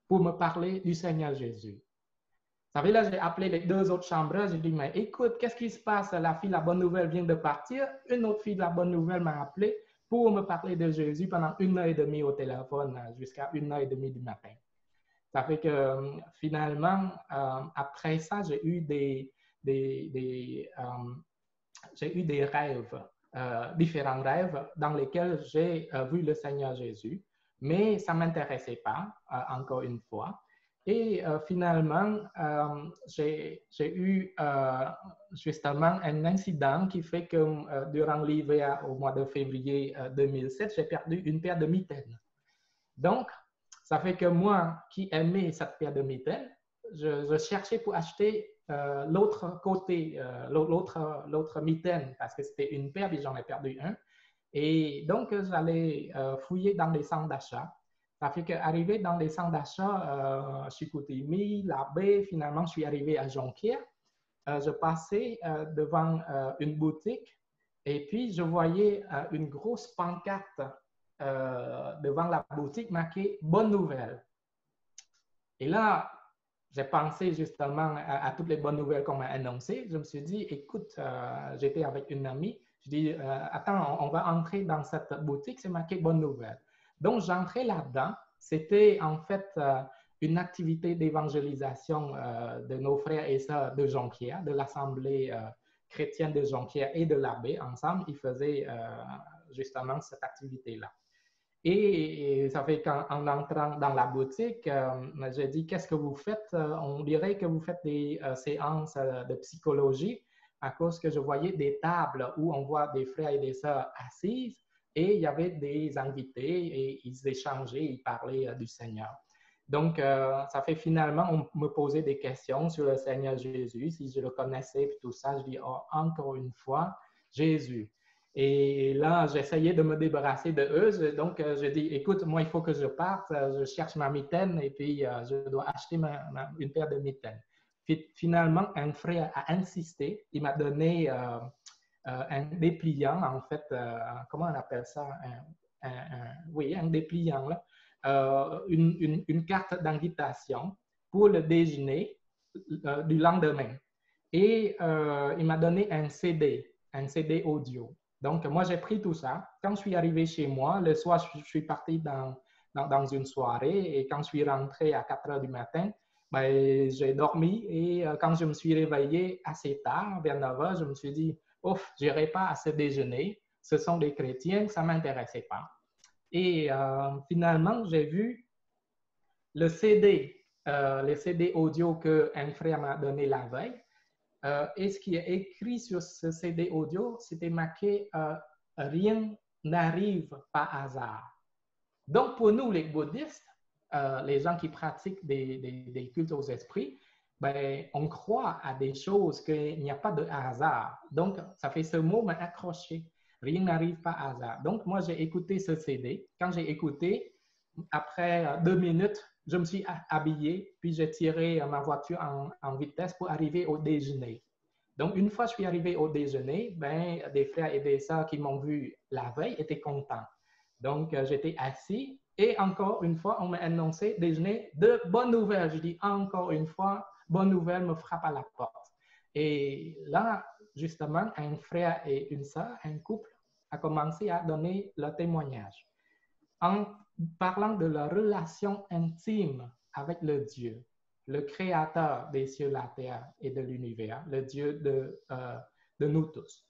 pour me parler du Seigneur Jésus. Vous savez, là, j'ai appelé les 2 autres chambres. J'ai dit, mais écoute, qu'est-ce qui se passe? La fille de la bonne nouvelle vient de partir. Une autre fille de la bonne nouvelle m'a appelé pour me parler de Jésus pendant 1h30 au téléphone jusqu'à 1h30 du matin. Ça fait que finalement, après ça, j'ai eu des rêves, différents rêves dans lesquels j'ai vu le Seigneur Jésus, mais ça ne m'intéressait pas, encore une fois. Et finalement, j'ai eu justement un incident qui fait que durant l'hiver, au mois de février 2007, j'ai perdu une paire de mitaines. Donc, ça fait que moi, qui aimais cette paire de mitaines, je cherchais pour acheter l'autre côté, l'autre mitaine, parce que c'était une paire et j'en ai perdu un. Et donc, j'allais fouiller dans les centres d'achat. Ça fait qu'arrivé dans les centres d'achat, Chicoutimi, la baie, finalement, je suis arrivé à Jonquière. Je passais devant une boutique et puis je voyais une grosse pancarte devant la boutique marquée « Bonne nouvelle ». Et là, j'ai pensé justement à toutes les bonnes nouvelles qu'on m'a annoncées. Je me suis dit, écoute, j'étais avec une amie. Je dis, attends, on va entrer dans cette boutique, c'est marqué bonne nouvelle. Donc, j'entrais là-dedans. C'était en fait une activité d'évangélisation de nos frères et sœurs de Jonquière, de l'Assemblée chrétienne de Jonquière et de l'abbé. Ensemble, ils faisaient justement cette activité-là. Et ça fait qu'en entrant dans la boutique, j'ai dit, qu'est-ce que vous faites? On dirait que vous faites des séances de psychologie. à cause que je voyais des tables où on voit des frères et des sœurs assises et il y avait des invités et ils échangeaient, ils parlaient du Seigneur. Donc, ça fait finalement, on me posait des questions sur le Seigneur Jésus, si je le connaissais, puis tout ça. Je dis, oh, encore une fois, Jésus. Et là, j'essayais de me débarrasser de eux. Donc, je dis, écoute, moi, il faut que je parte. Je cherche ma mitaine et puis je dois acheter une paire de mitaines. Finalement, un frère a insisté. Il m'a donné un dépliant, en fait, comment on appelle ça? Oui, un dépliant, là. Une carte d'invitation pour le déjeuner du lendemain. Et il m'a donné un CD audio. Donc, moi, j'ai pris tout ça. Quand je suis arrivé chez moi, le soir, je suis parti dans une soirée et quand je suis rentré à 4 heures du matin, ben, j'ai dormi et quand je me suis réveillé assez tard, vers 9 heures, je me suis dit, ouf, je n'irai pas à ce déjeuner. Ce sont des chrétiens, ça ne m'intéressait pas. Et finalement, j'ai vu le CD audio qu'un frère m'a donné la veille. Et ce qui est écrit sur ce CD audio, c'était marqué rien n'arrive par hasard. Donc, pour nous, les bouddhistes, les gens qui pratiquent des cultes aux esprits, ben, on croit à des choses qu'il n'y a pas de hasard. Donc, ça fait ce mot m'a accroché. Rien n'arrive par hasard. Donc, moi, j'ai écouté ce CD. Quand j'ai écouté, après 2 minutes, je me suis habillé, puis j'ai tiré ma voiture en vitesse pour arriver au déjeuner. Donc, une fois que je suis arrivé au déjeuner, ben, des frères et des sœurs qui m'ont vu la veille étaient contents. Donc, j'étais assis et encore une fois, on m'a annoncé déjeuner de bonnes nouvelles. Je dis encore une fois, bonne nouvelle me frappe à la porte. Et là, justement, un frère et une sœur, un couple, a commencé à donner le témoignage en parlant de leur relation intime avec le Dieu, le créateur des cieux, la terre et de l'univers, le Dieu de nous tous.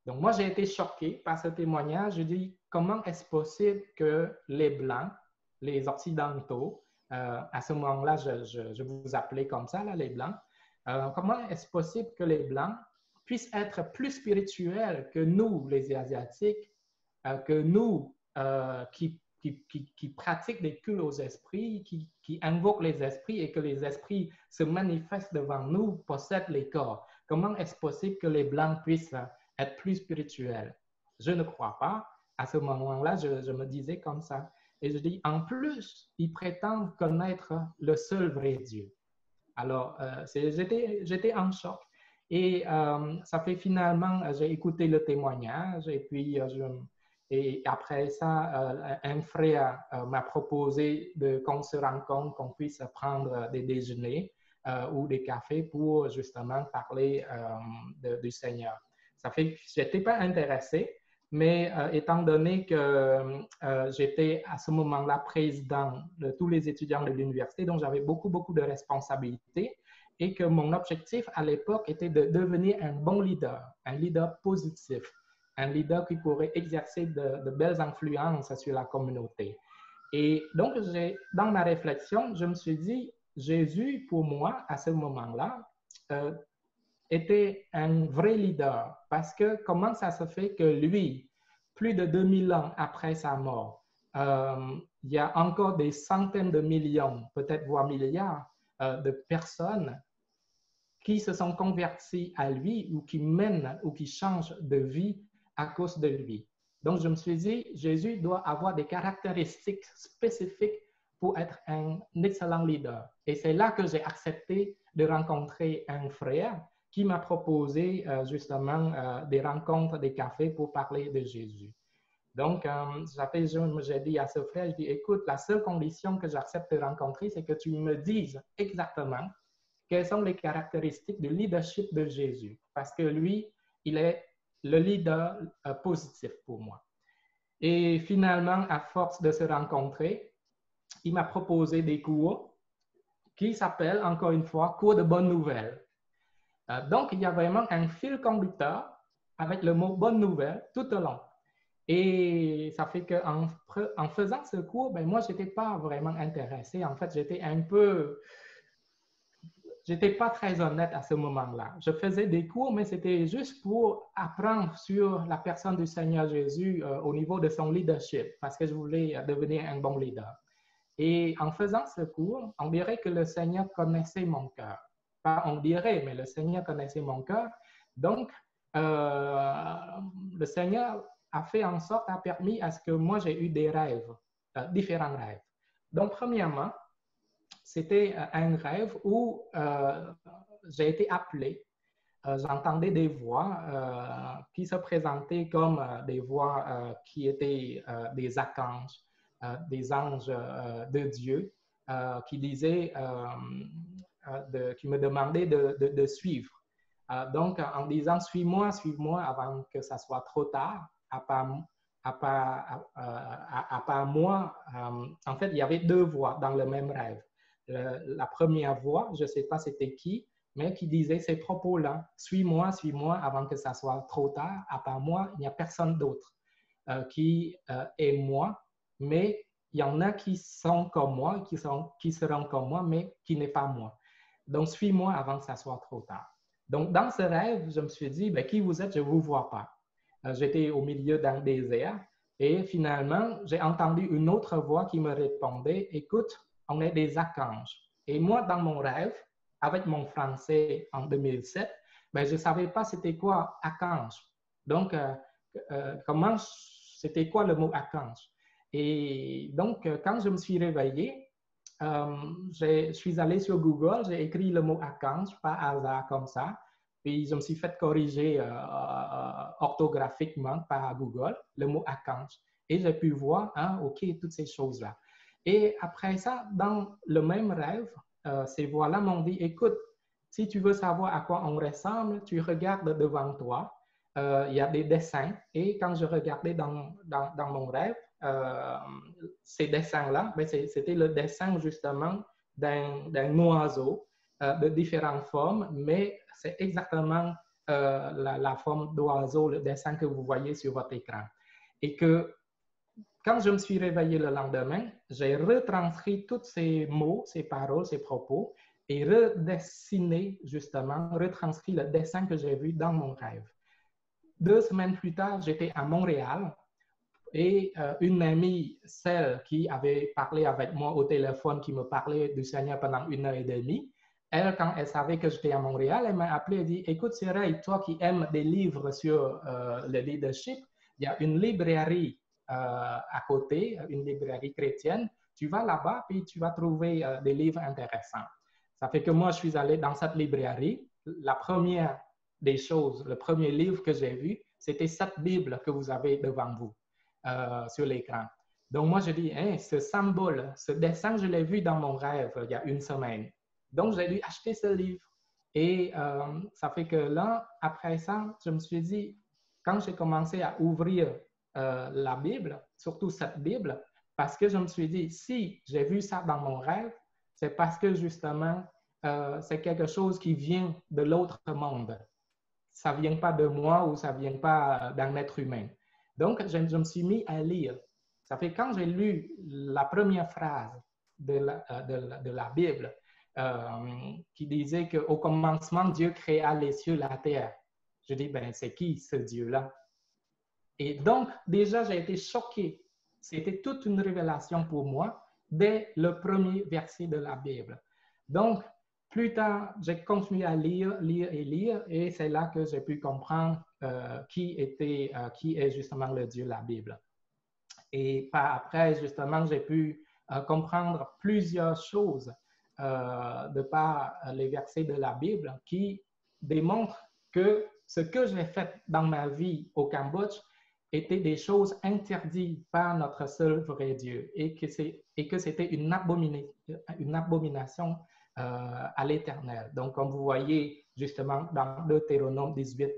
Donc, moi, j'ai été choqué par ce témoignage. Je dis, comment est-ce possible que les Blancs, les Occidentaux, à ce moment-là, je vous appelais comme ça, là, les Blancs, comment est-ce possible que les Blancs puissent être plus spirituels que nous, les Asiatiques, que nous qui pratiquent des cultes aux esprits, qui invoquent les esprits et que les esprits se manifestent devant nous, possèdent les corps. Comment est-ce possible que les Blancs puissent être plus spirituels? Je ne crois pas. À ce moment-là, je me disais comme ça. Et je dis, en plus, ils prétendent connaître le seul vrai Dieu. Alors, j'étais en choc. Et ça fait finalement, j'ai écouté le témoignage et puis et après ça, un frère m'a proposé qu'on se rencontre, qu'on puisse prendre des déjeuners ou des cafés pour justement parler du Seigneur. Ça fait que je n'étais pas intéressé, mais étant donné que j'étais à ce moment-là président de tous les étudiants de l'université, donc j'avais beaucoup de responsabilités et que mon objectif à l'époque était de devenir un bon leader, un leader positif, un leader qui pourrait exercer de belles influences sur la communauté. Et donc, dans ma réflexion, je me suis dit, Jésus, pour moi, à ce moment-là, était un vrai leader. Parce que comment ça se fait que lui, plus de 2000 ans après sa mort, il y a encore des centaines de millions, peut-être voire milliards de personnes qui se sont converties à lui ou qui mènent ou qui changent de vie à cause de lui. Donc, je me suis dit, Jésus doit avoir des caractéristiques spécifiques pour être un excellent leader. Et c'est là que j'ai accepté de rencontrer un frère qui m'a proposé justement des rencontres, des cafés pour parler de Jésus. Donc, j'ai dit à ce frère, je dis, écoute, la seule condition que j'accepte de rencontrer, c'est que tu me dises exactement quelles sont les caractéristiques du leadership de Jésus. Parce que lui, il est le leader positif pour moi. Et finalement, à force de se rencontrer, il m'a proposé des cours qui s'appellent, encore une fois, cours de bonnes nouvelles. Donc, il y a vraiment un fil conducteur avec le mot bonne nouvelle tout au long. Et ça fait qu'en faisant ce cours, ben moi, je n'étais pas vraiment intéressé. En fait, j'étais j'étais pas très honnête à ce moment-là. Je faisais des cours, mais c'était juste pour apprendre sur la personne du Seigneur Jésus au niveau de son leadership, parce que je voulais devenir un bon leader. Et en faisant ce cours, on dirait que le Seigneur connaissait mon cœur. Pas on dirait, mais le Seigneur connaissait mon cœur. Donc, le Seigneur a fait en sorte, a permis à ce que moi j'ai eu des rêves, différents rêves. Donc, premièrement, c'était un rêve où j'ai été appelé. J'entendais des voix qui se présentaient comme des voix qui étaient des archanges, des anges de Dieu, qui disaient, qui me demandaient de suivre. Donc, en disant suis-moi, suis-moi avant que ça soit trop tard, à part moi, en fait, il y avait deux voix dans le même rêve. La première voix, je ne sais pas c'était qui, mais qui disait ces propos-là, suis-moi, suis-moi avant que ça soit trop tard, à part moi, il n'y a personne d'autre qui est moi, mais il y en a qui sont comme moi, qui seront comme moi, mais qui n'est pas moi. Donc, suis-moi avant que ça soit trop tard. Donc, dans ce rêve, je me suis dit, ben, qui vous êtes, je ne vous vois pas. J'étais au milieu d'un désert et finalement, j'ai entendu une autre voix qui me répondait, écoute, on est des archanges. Et moi, dans mon rêve, avec mon français en 2007, ben, je ne savais pas c'était quoi archange. Donc, c'était quoi le mot archange? Et donc, quand je me suis réveillé, je suis allé sur Google, j'ai écrit le mot archange, pas hasard comme ça. Puis je me suis fait corriger orthographiquement par Google, le mot archange. Et j'ai pu voir, hein, OK, toutes ces choses-là. Et après ça, dans le même rêve, ces voix-là m'ont dit, écoute, si tu veux savoir à quoi on ressemble, tu regardes devant toi. Il y a des dessins. Et quand je regardais dans mon rêve, ces dessins-là, ben c'était le dessin justement d'un oiseau de différentes formes, mais c'est exactement la forme d'oiseau, le dessin que vous voyez sur votre écran. Et que quand je me suis réveillé le lendemain, j'ai retranscrit tous ces mots, ces paroles, ces propos et redessiné justement, retranscrit le dessin que j'ai vu dans mon rêve. 2 semaines plus tard, j'étais à Montréal et une amie, celle qui avait parlé avec moi au téléphone, qui me parlait du Seigneur pendant 1 heure et demie, elle, quand elle savait que j'étais à Montréal, elle m'a appelé et dit, écoute Cyril, toi qui aimes des livres sur le leadership, il y a une librairie à côté, une librairie chrétienne, tu vas là-bas et tu vas trouver des livres intéressants. Ça fait que moi, je suis allé dans cette librairie. La première des choses, le premier livre que j'ai vu, c'était cette Bible que vous avez devant vous sur l'écran. Donc, moi, je dis, hein, ce symbole, ce dessin, je l'ai vu dans mon rêve il y a 1 semaine. Donc, j'ai dû acheter ce livre. Et ça fait que là, après ça, je me suis dit, quand j'ai commencé à ouvrir la Bible, surtout cette Bible, parce que je me suis dit, si j'ai vu ça dans mon rêve, c'est parce que justement, c'est quelque chose qui vient de l'autre monde. Ça ne vient pas de moi ou ça ne vient pas d'un être humain. Donc, je me suis mis à lire. Ça fait quand j'ai lu la première phrase de la Bible qui disait qu'au commencement, Dieu créa les cieux et la terre. Je dis, ben, c'est qui ce Dieu-là? Et donc, déjà, j'ai été choqué. C'était toute une révélation pour moi dès le premier verset de la Bible. Donc, plus tard, j'ai continué à lire, et c'est là que j'ai pu comprendre qui est justement le Dieu de la Bible. Et par après, justement, j'ai pu comprendre plusieurs choses de par les versets de la Bible qui démontrent que ce que j'ai fait dans ma vie au Cambodge étaient des choses interdites par notre seul vrai Dieu et que c'était une abomination à l'Éternel. Donc, comme vous voyez justement dans Deutéronome 18,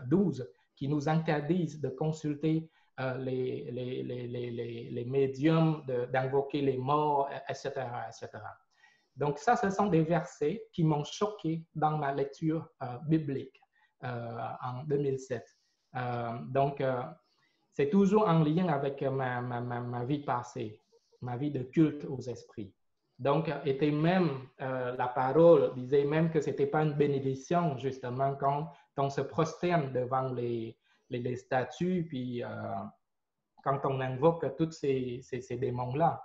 12, qui nous interdisent de consulter les médiums, d'invoquer les morts, etc., etc. Donc, ça, ce sont des versets qui m'ont choqué dans ma lecture biblique en 2007. Donc, c'est toujours en lien avec ma vie passée, ma vie de culte aux esprits. Donc, était même, la parole disait même que ce n'était pas une bénédiction, justement, quand on se prosterne devant les statues, puis quand on invoque tous ces démons-là.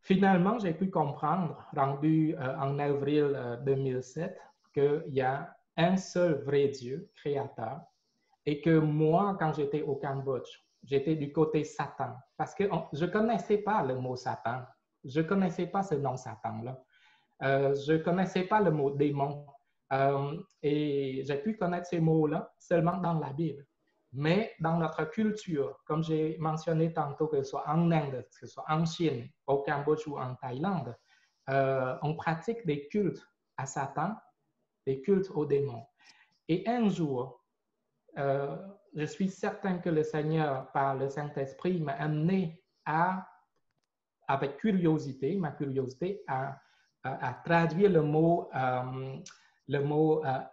Finalement, j'ai pu comprendre, rendu en avril 2007, qu'il y a un seul vrai Dieu, créateur, et que moi, quand j'étais au Cambodge, j'étais du côté Satan, parce que je ne connaissais pas le mot Satan, je ne connaissais pas ce nom Satan-là, je ne connaissais pas le mot démon, et j'ai pu connaître ces mots-là seulement dans la Bible. Mais dans notre culture, comme j'ai mentionné tantôt, que ce soit en Inde, que ce soit en Chine, au Cambodge ou en Thaïlande, on pratique des cultes à Satan, des cultes aux démons. Et un jour, je suis certain que le Seigneur, par le Saint-Esprit, m'a amené avec curiosité, ma curiosité, à traduire le mot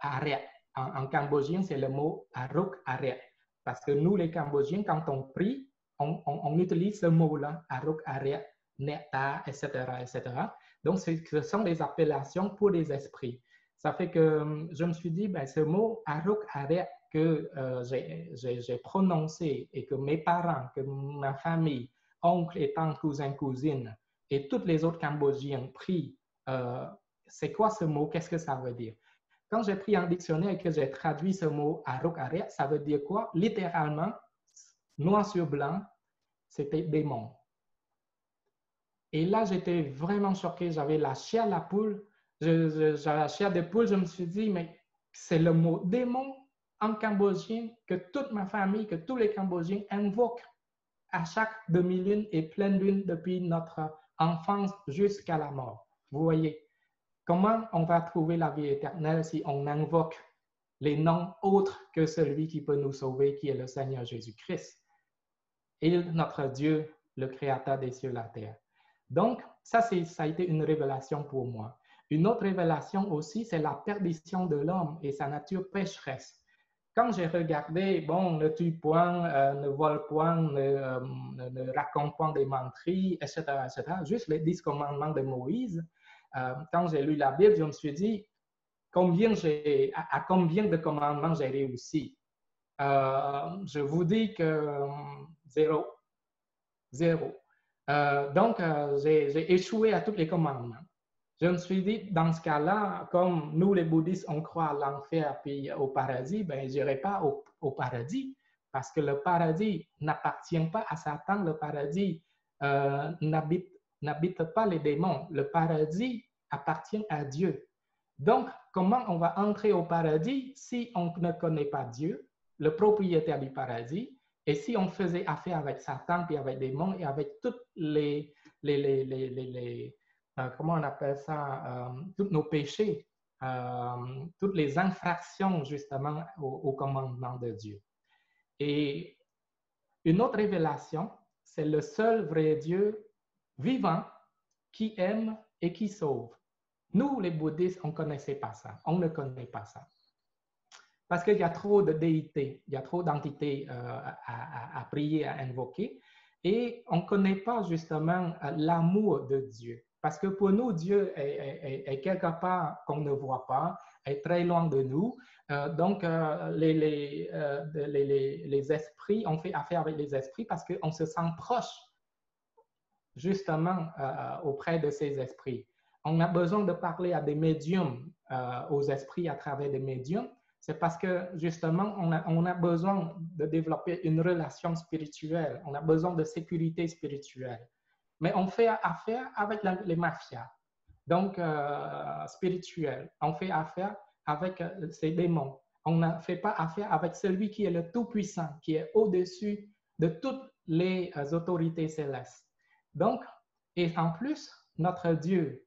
arrêt. En cambodgien, c'est le mot aruk arrêt. Parce que nous, les Cambodgiens, quand on prie, on utilise ce mot-là, aruk arrêt, neta, etc., etc. Donc, ce sont des appellations pour les esprits. Ça fait que je me suis dit, ben, ce mot aruk arrêt que j'ai prononcé et que mes parents, que ma famille, oncles et tantes, cousins, cousines et toutes les autres Cambodgiens prient, c'est quoi ce mot? Qu'est-ce que ça veut dire? Quand j'ai pris un dictionnaire et que j'ai traduit ce mot aruk arrêt, ça veut dire quoi? Littéralement, noir sur blanc, c'était démon. Et là, j'étais vraiment choqué. J'avais la chair à la poule. J'avais la chair de poule. Je me suis dit, mais c'est le mot démon en cambodgien que toute ma famille, que tous les Cambodgiens invoquent à chaque demi-lune et pleine lune depuis notre enfance jusqu'à la mort. Vous voyez, comment on va trouver la vie éternelle si on invoque les noms autres que celui qui peut nous sauver, qui est le Seigneur Jésus-Christ, et notre Dieu, le Créateur des cieux et de la terre. Donc, ça a été une révélation pour moi. Une autre révélation aussi, c'est la perdition de l'homme et sa nature pécheresse. Quand j'ai regardé, bon, ne tue point, ne vole point, ne raconte point des menteries, etc., juste les 10 commandements de Moïse, quand j'ai lu la Bible, je me suis dit, à combien de commandements j'ai réussi? Je vous dis que zéro. Zéro. Donc, j'ai échoué à tous les commandements. Je me suis dit, dans ce cas-là, comme nous, les bouddhistes, on croit à l'enfer puis au paradis, ben, je n'irai pas au paradis parce que le paradis n'appartient pas à Satan. Le paradis n'habite pas les démons. Le paradis appartient à Dieu. Donc, comment on va entrer au paradis si on ne connaît pas Dieu, le propriétaire du paradis, et si on faisait affaire avec Satan puis avec les démons et avec toutes comment on appelle ça, tous nos péchés, toutes les infractions justement au commandement de Dieu. Et une autre révélation, c'est le seul vrai Dieu vivant qui aime et qui sauve. Nous, les bouddhistes, on ne connaissait pas ça. On ne connaît pas ça. Parce qu'il y a trop de déités, il y a trop d'entités à prier, à invoquer. Et on ne connaît pas justement l'amour de Dieu. Parce que pour nous, Dieu est quelque part qu'on ne voit pas, est très loin de nous. Donc, les esprits, on fait affaire avec les esprits parce qu'on se sent proche justement auprès de ces esprits. On a besoin de parler à des médiums, aux esprits à travers des médiums. C'est parce que justement, on a besoin de développer une relation spirituelle. On a besoin de sécurité spirituelle. Mais on fait affaire avec les mafias, donc spirituelles. On fait affaire avec ces démons. On ne fait pas affaire avec celui qui est le Tout-Puissant, qui est au-dessus de toutes les autorités célestes. Donc, et en plus, notre Dieu,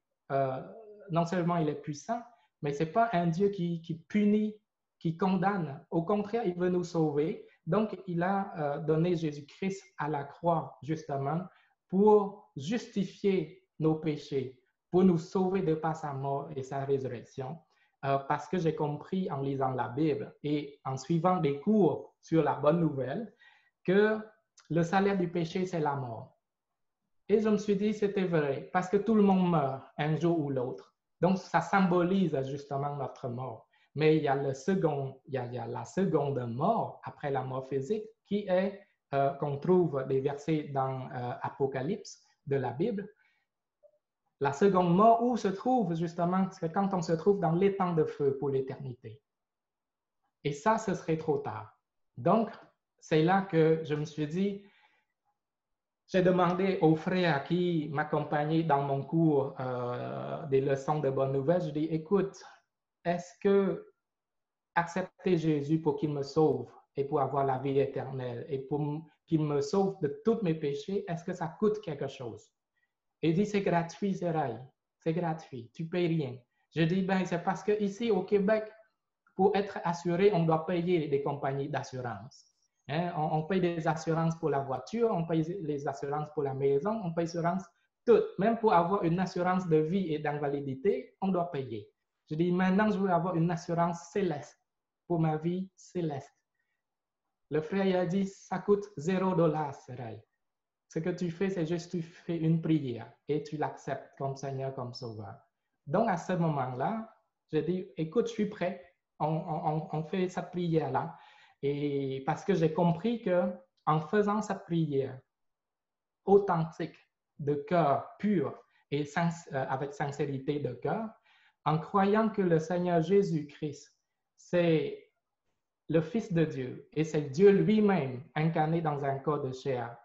non seulement il est puissant, mais ce n'est pas un Dieu qui punit, qui condamne. Au contraire, il veut nous sauver. Donc, il a donné Jésus-Christ à la croix, justement, pour justifier nos péchés, pour nous sauver de par sa mort et sa résurrection. Parce que j'ai compris en lisant la Bible et en suivant des cours sur la bonne nouvelle que le salaire du péché, c'est la mort. Et je me suis dit, c'était vrai, parce que tout le monde meurt un jour ou l'autre. Donc, ça symbolise justement notre mort. Mais il y a la seconde mort après la mort physique qui est qu'on trouve des versets dans Apocalypse de la Bible. La seconde mort où se trouve justement, c'est quand on se trouve dans l'étang de feu pour l'éternité. Et ça, ce serait trop tard. Donc, c'est là que je me suis dit, j'ai demandé aux frères qui m'accompagnaient dans mon cours des leçons de bonnes nouvelles, je dis, écoute, est-ce que accepter Jésus pour qu'il me sauve et pour avoir la vie éternelle et pour qu'il me sauve de tous mes péchés, est-ce que ça coûte quelque chose? Et il dit, c'est gratuit, Sérail, c'est gratuit, tu ne payes rien. Je dis, ben, c'est parce qu'ici au Québec, pour être assuré, on doit payer des compagnies d'assurance. Hein? On paye des assurances pour la voiture, on paye les assurances pour la maison, on paye assurance tout. Même pour avoir une assurance de vie et d'invalidité, on doit payer. Je dis, maintenant, je veux avoir une assurance céleste pour ma vie céleste. Le frère a dit, ça coûte $0, Sérail. Ce que tu fais, c'est juste tu fais une prière et tu l'acceptes comme Seigneur, comme Sauveur. Donc, à ce moment-là, j'ai dit, écoute, je suis prêt. On fait cette prière-là. Et parce que j'ai compris qu'en faisant cette prière authentique, de cœur pur et avec sincérité de cœur, en croyant que le Seigneur Jésus-Christ, c'est le Fils de Dieu et c'est Dieu lui-même incarné dans un corps de chair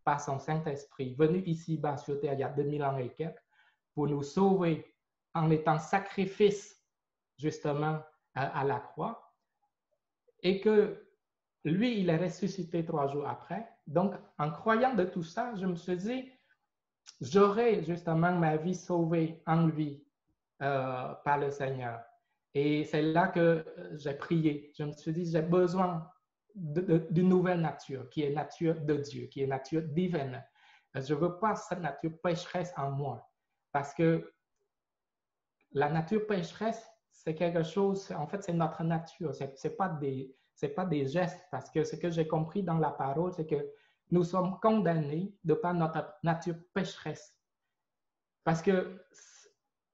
par son Saint-Esprit, venu ici-bas sur terre il y a 2000 ans et quelques, pour nous sauver en étant sacrifice justement à la croix, et que lui, il est ressuscité 3 jours après. Donc, en croyant de tout ça, je me suis dit, j'aurai justement ma vie sauvée en lui par le Seigneur. Et c'est là que j'ai prié. Je me suis dit, j'ai besoin d'une nouvelle nature, qui est nature de Dieu, qui est nature divine. Je ne veux pas cette nature pécheresse en moi, parce que la nature pécheresse, c'est quelque chose, en fait, c'est notre nature, ce n'est pas des gestes, parce que ce que j'ai compris dans la parole, c'est que nous sommes condamnés de par notre nature pécheresse. Parce que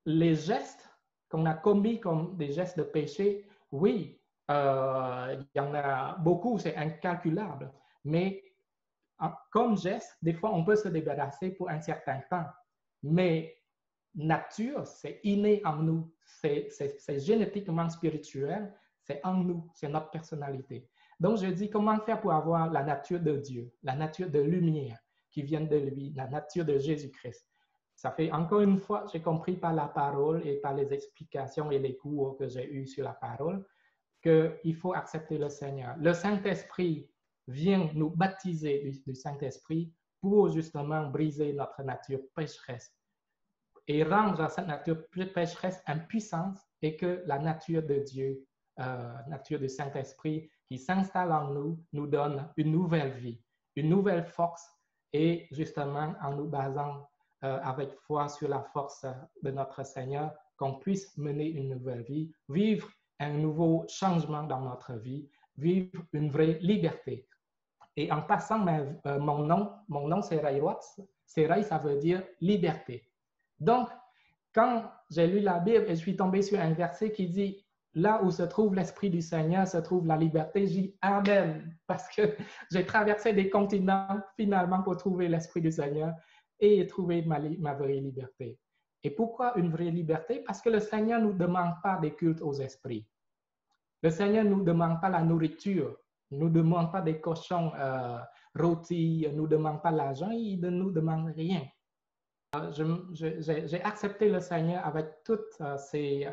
les gestes qu'on a commis comme des gestes de péché, oui, il y en a beaucoup, c'est incalculable, mais comme geste, des fois, on peut se débarrasser pour un certain temps, mais nature, c'est inné en nous, c'est génétiquement spirituel, c'est en nous, c'est notre personnalité. Donc, je dis, comment faire pour avoir la nature de Dieu, la nature de lumière qui vient de lui, la nature de Jésus-Christ. Ça fait encore une fois, j'ai compris par la parole et par les explications et les cours que j'ai eus sur la parole qu'il faut accepter le Seigneur. Le Saint-Esprit vient nous baptiser du Saint-Esprit pour justement briser notre nature pécheresse et rendre cette nature pécheresse en puissance et que la nature de Dieu, nature du Saint-Esprit qui s'installe en nous, nous donne une nouvelle vie, une nouvelle force et justement en nous basant avec foi sur la force de notre Seigneur, qu'on puisse mener une nouvelle vie, vivre un nouveau changement dans notre vie, vivre une vraie liberté. Et en passant, mon nom c'est Ray Watts. Ray, ça veut dire liberté. Donc, quand j'ai lu la Bible et je suis tombé sur un verset qui dit « Là où se trouve l'Esprit du Seigneur, se trouve la liberté », j'ai dit « Amen » parce que j'ai traversé des continents finalement pour trouver l'Esprit du Seigneur et trouver ma vraie liberté. Et pourquoi une vraie liberté? Parce que le Seigneur ne nous demande pas des cultes aux esprits. Le Seigneur ne nous demande pas la nourriture, ne nous demande pas des cochons rôtis, ne nous demande pas l'argent, il ne nous demande rien. J'ai accepté le Seigneur avec toutes ses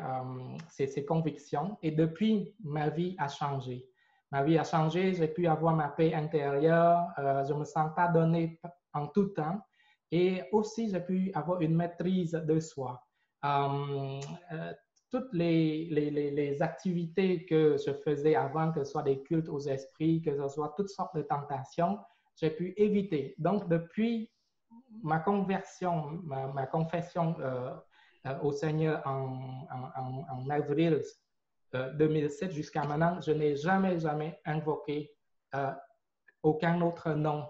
convictions et depuis, ma vie a changé. Ma vie a changé, j'ai pu avoir ma paix intérieure, je ne me sens pas donné en tout temps et aussi j'ai pu avoir une maîtrise de soi. Toutes les activités que je faisais avant, que ce soit des cultes aux esprits, que ce soit toutes sortes de tentations, j'ai pu éviter. Donc, depuis ma conversion, ma confession au Seigneur en avril 2007 jusqu'à maintenant, je n'ai jamais invoqué aucun autre nom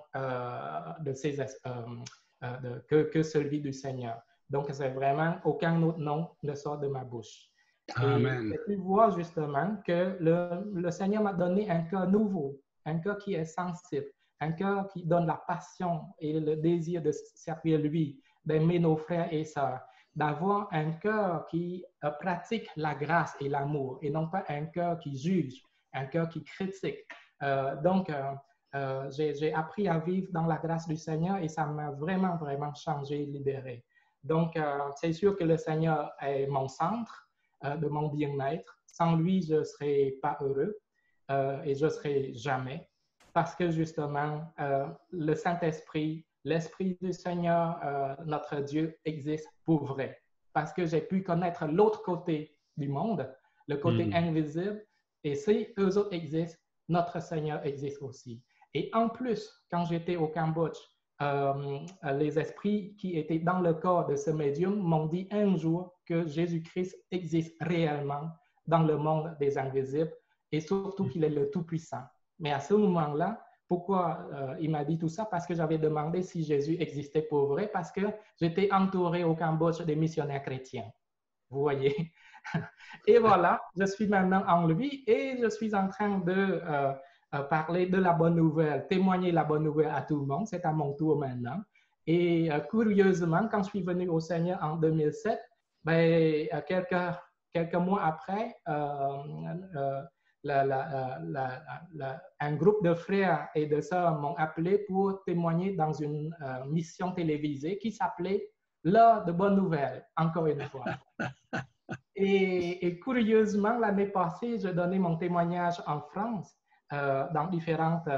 que celui du Seigneur. Donc, c'est vraiment aucun autre nom ne sort de ma bouche. Et Amen. tu vois justement que le Seigneur m'a donné un cœur nouveau, un cœur qui est sensible, un cœur qui donne la passion et le désir de servir lui, d'aimer nos frères et sœurs, d'avoir un cœur qui pratique la grâce et l'amour et non pas un cœur qui juge, un cœur qui critique. J'ai appris à vivre dans la grâce du Seigneur et ça m'a vraiment, vraiment changé, libéré. Donc, c'est sûr que le Seigneur est mon centre de mon bien-être. Sans lui, je ne serais pas heureux et je ne serai jamais parce que justement, le Saint-Esprit, l'Esprit du Seigneur, notre Dieu, existe pour vrai. Parce que j'ai pu connaître l'autre côté du monde, le côté invisible, et si eux autres existent, notre Seigneur existe aussi. Et en plus, quand j'étais au Cambodge, les esprits qui étaient dans le corps de ce médium m'ont dit un jour que Jésus-Christ existe réellement dans le monde des invisibles et surtout qu'il est le Tout-Puissant. Mais à ce moment-là, pourquoi il m'a dit tout ça? Parce que j'avais demandé si Jésus existait pour vrai, parce que j'étais entouré au Cambodge des missionnaires chrétiens. Vous voyez? Et voilà, je suis maintenant en lui et je suis en train de parler de la bonne nouvelle, témoigner la bonne nouvelle à tout le monde. C'est à mon tour maintenant. Et curieusement, quand je suis venu au Seigneur en 2007, ben, quelques mois après, un groupe de frères et de sœurs m'ont appelé pour témoigner dans une mission télévisée qui s'appelait L'heure de bonnes nouvelles, encore une fois. Et curieusement, l'année passée, je donnais mon témoignage en France, dans différentes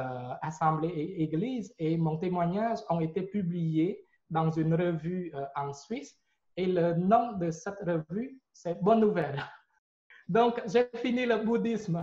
assemblées et églises, et mon témoignage a été publié dans une revue en Suisse, et le nom de cette revue, c'est Bonne Nouvelle. Donc, j'ai fini le bouddhisme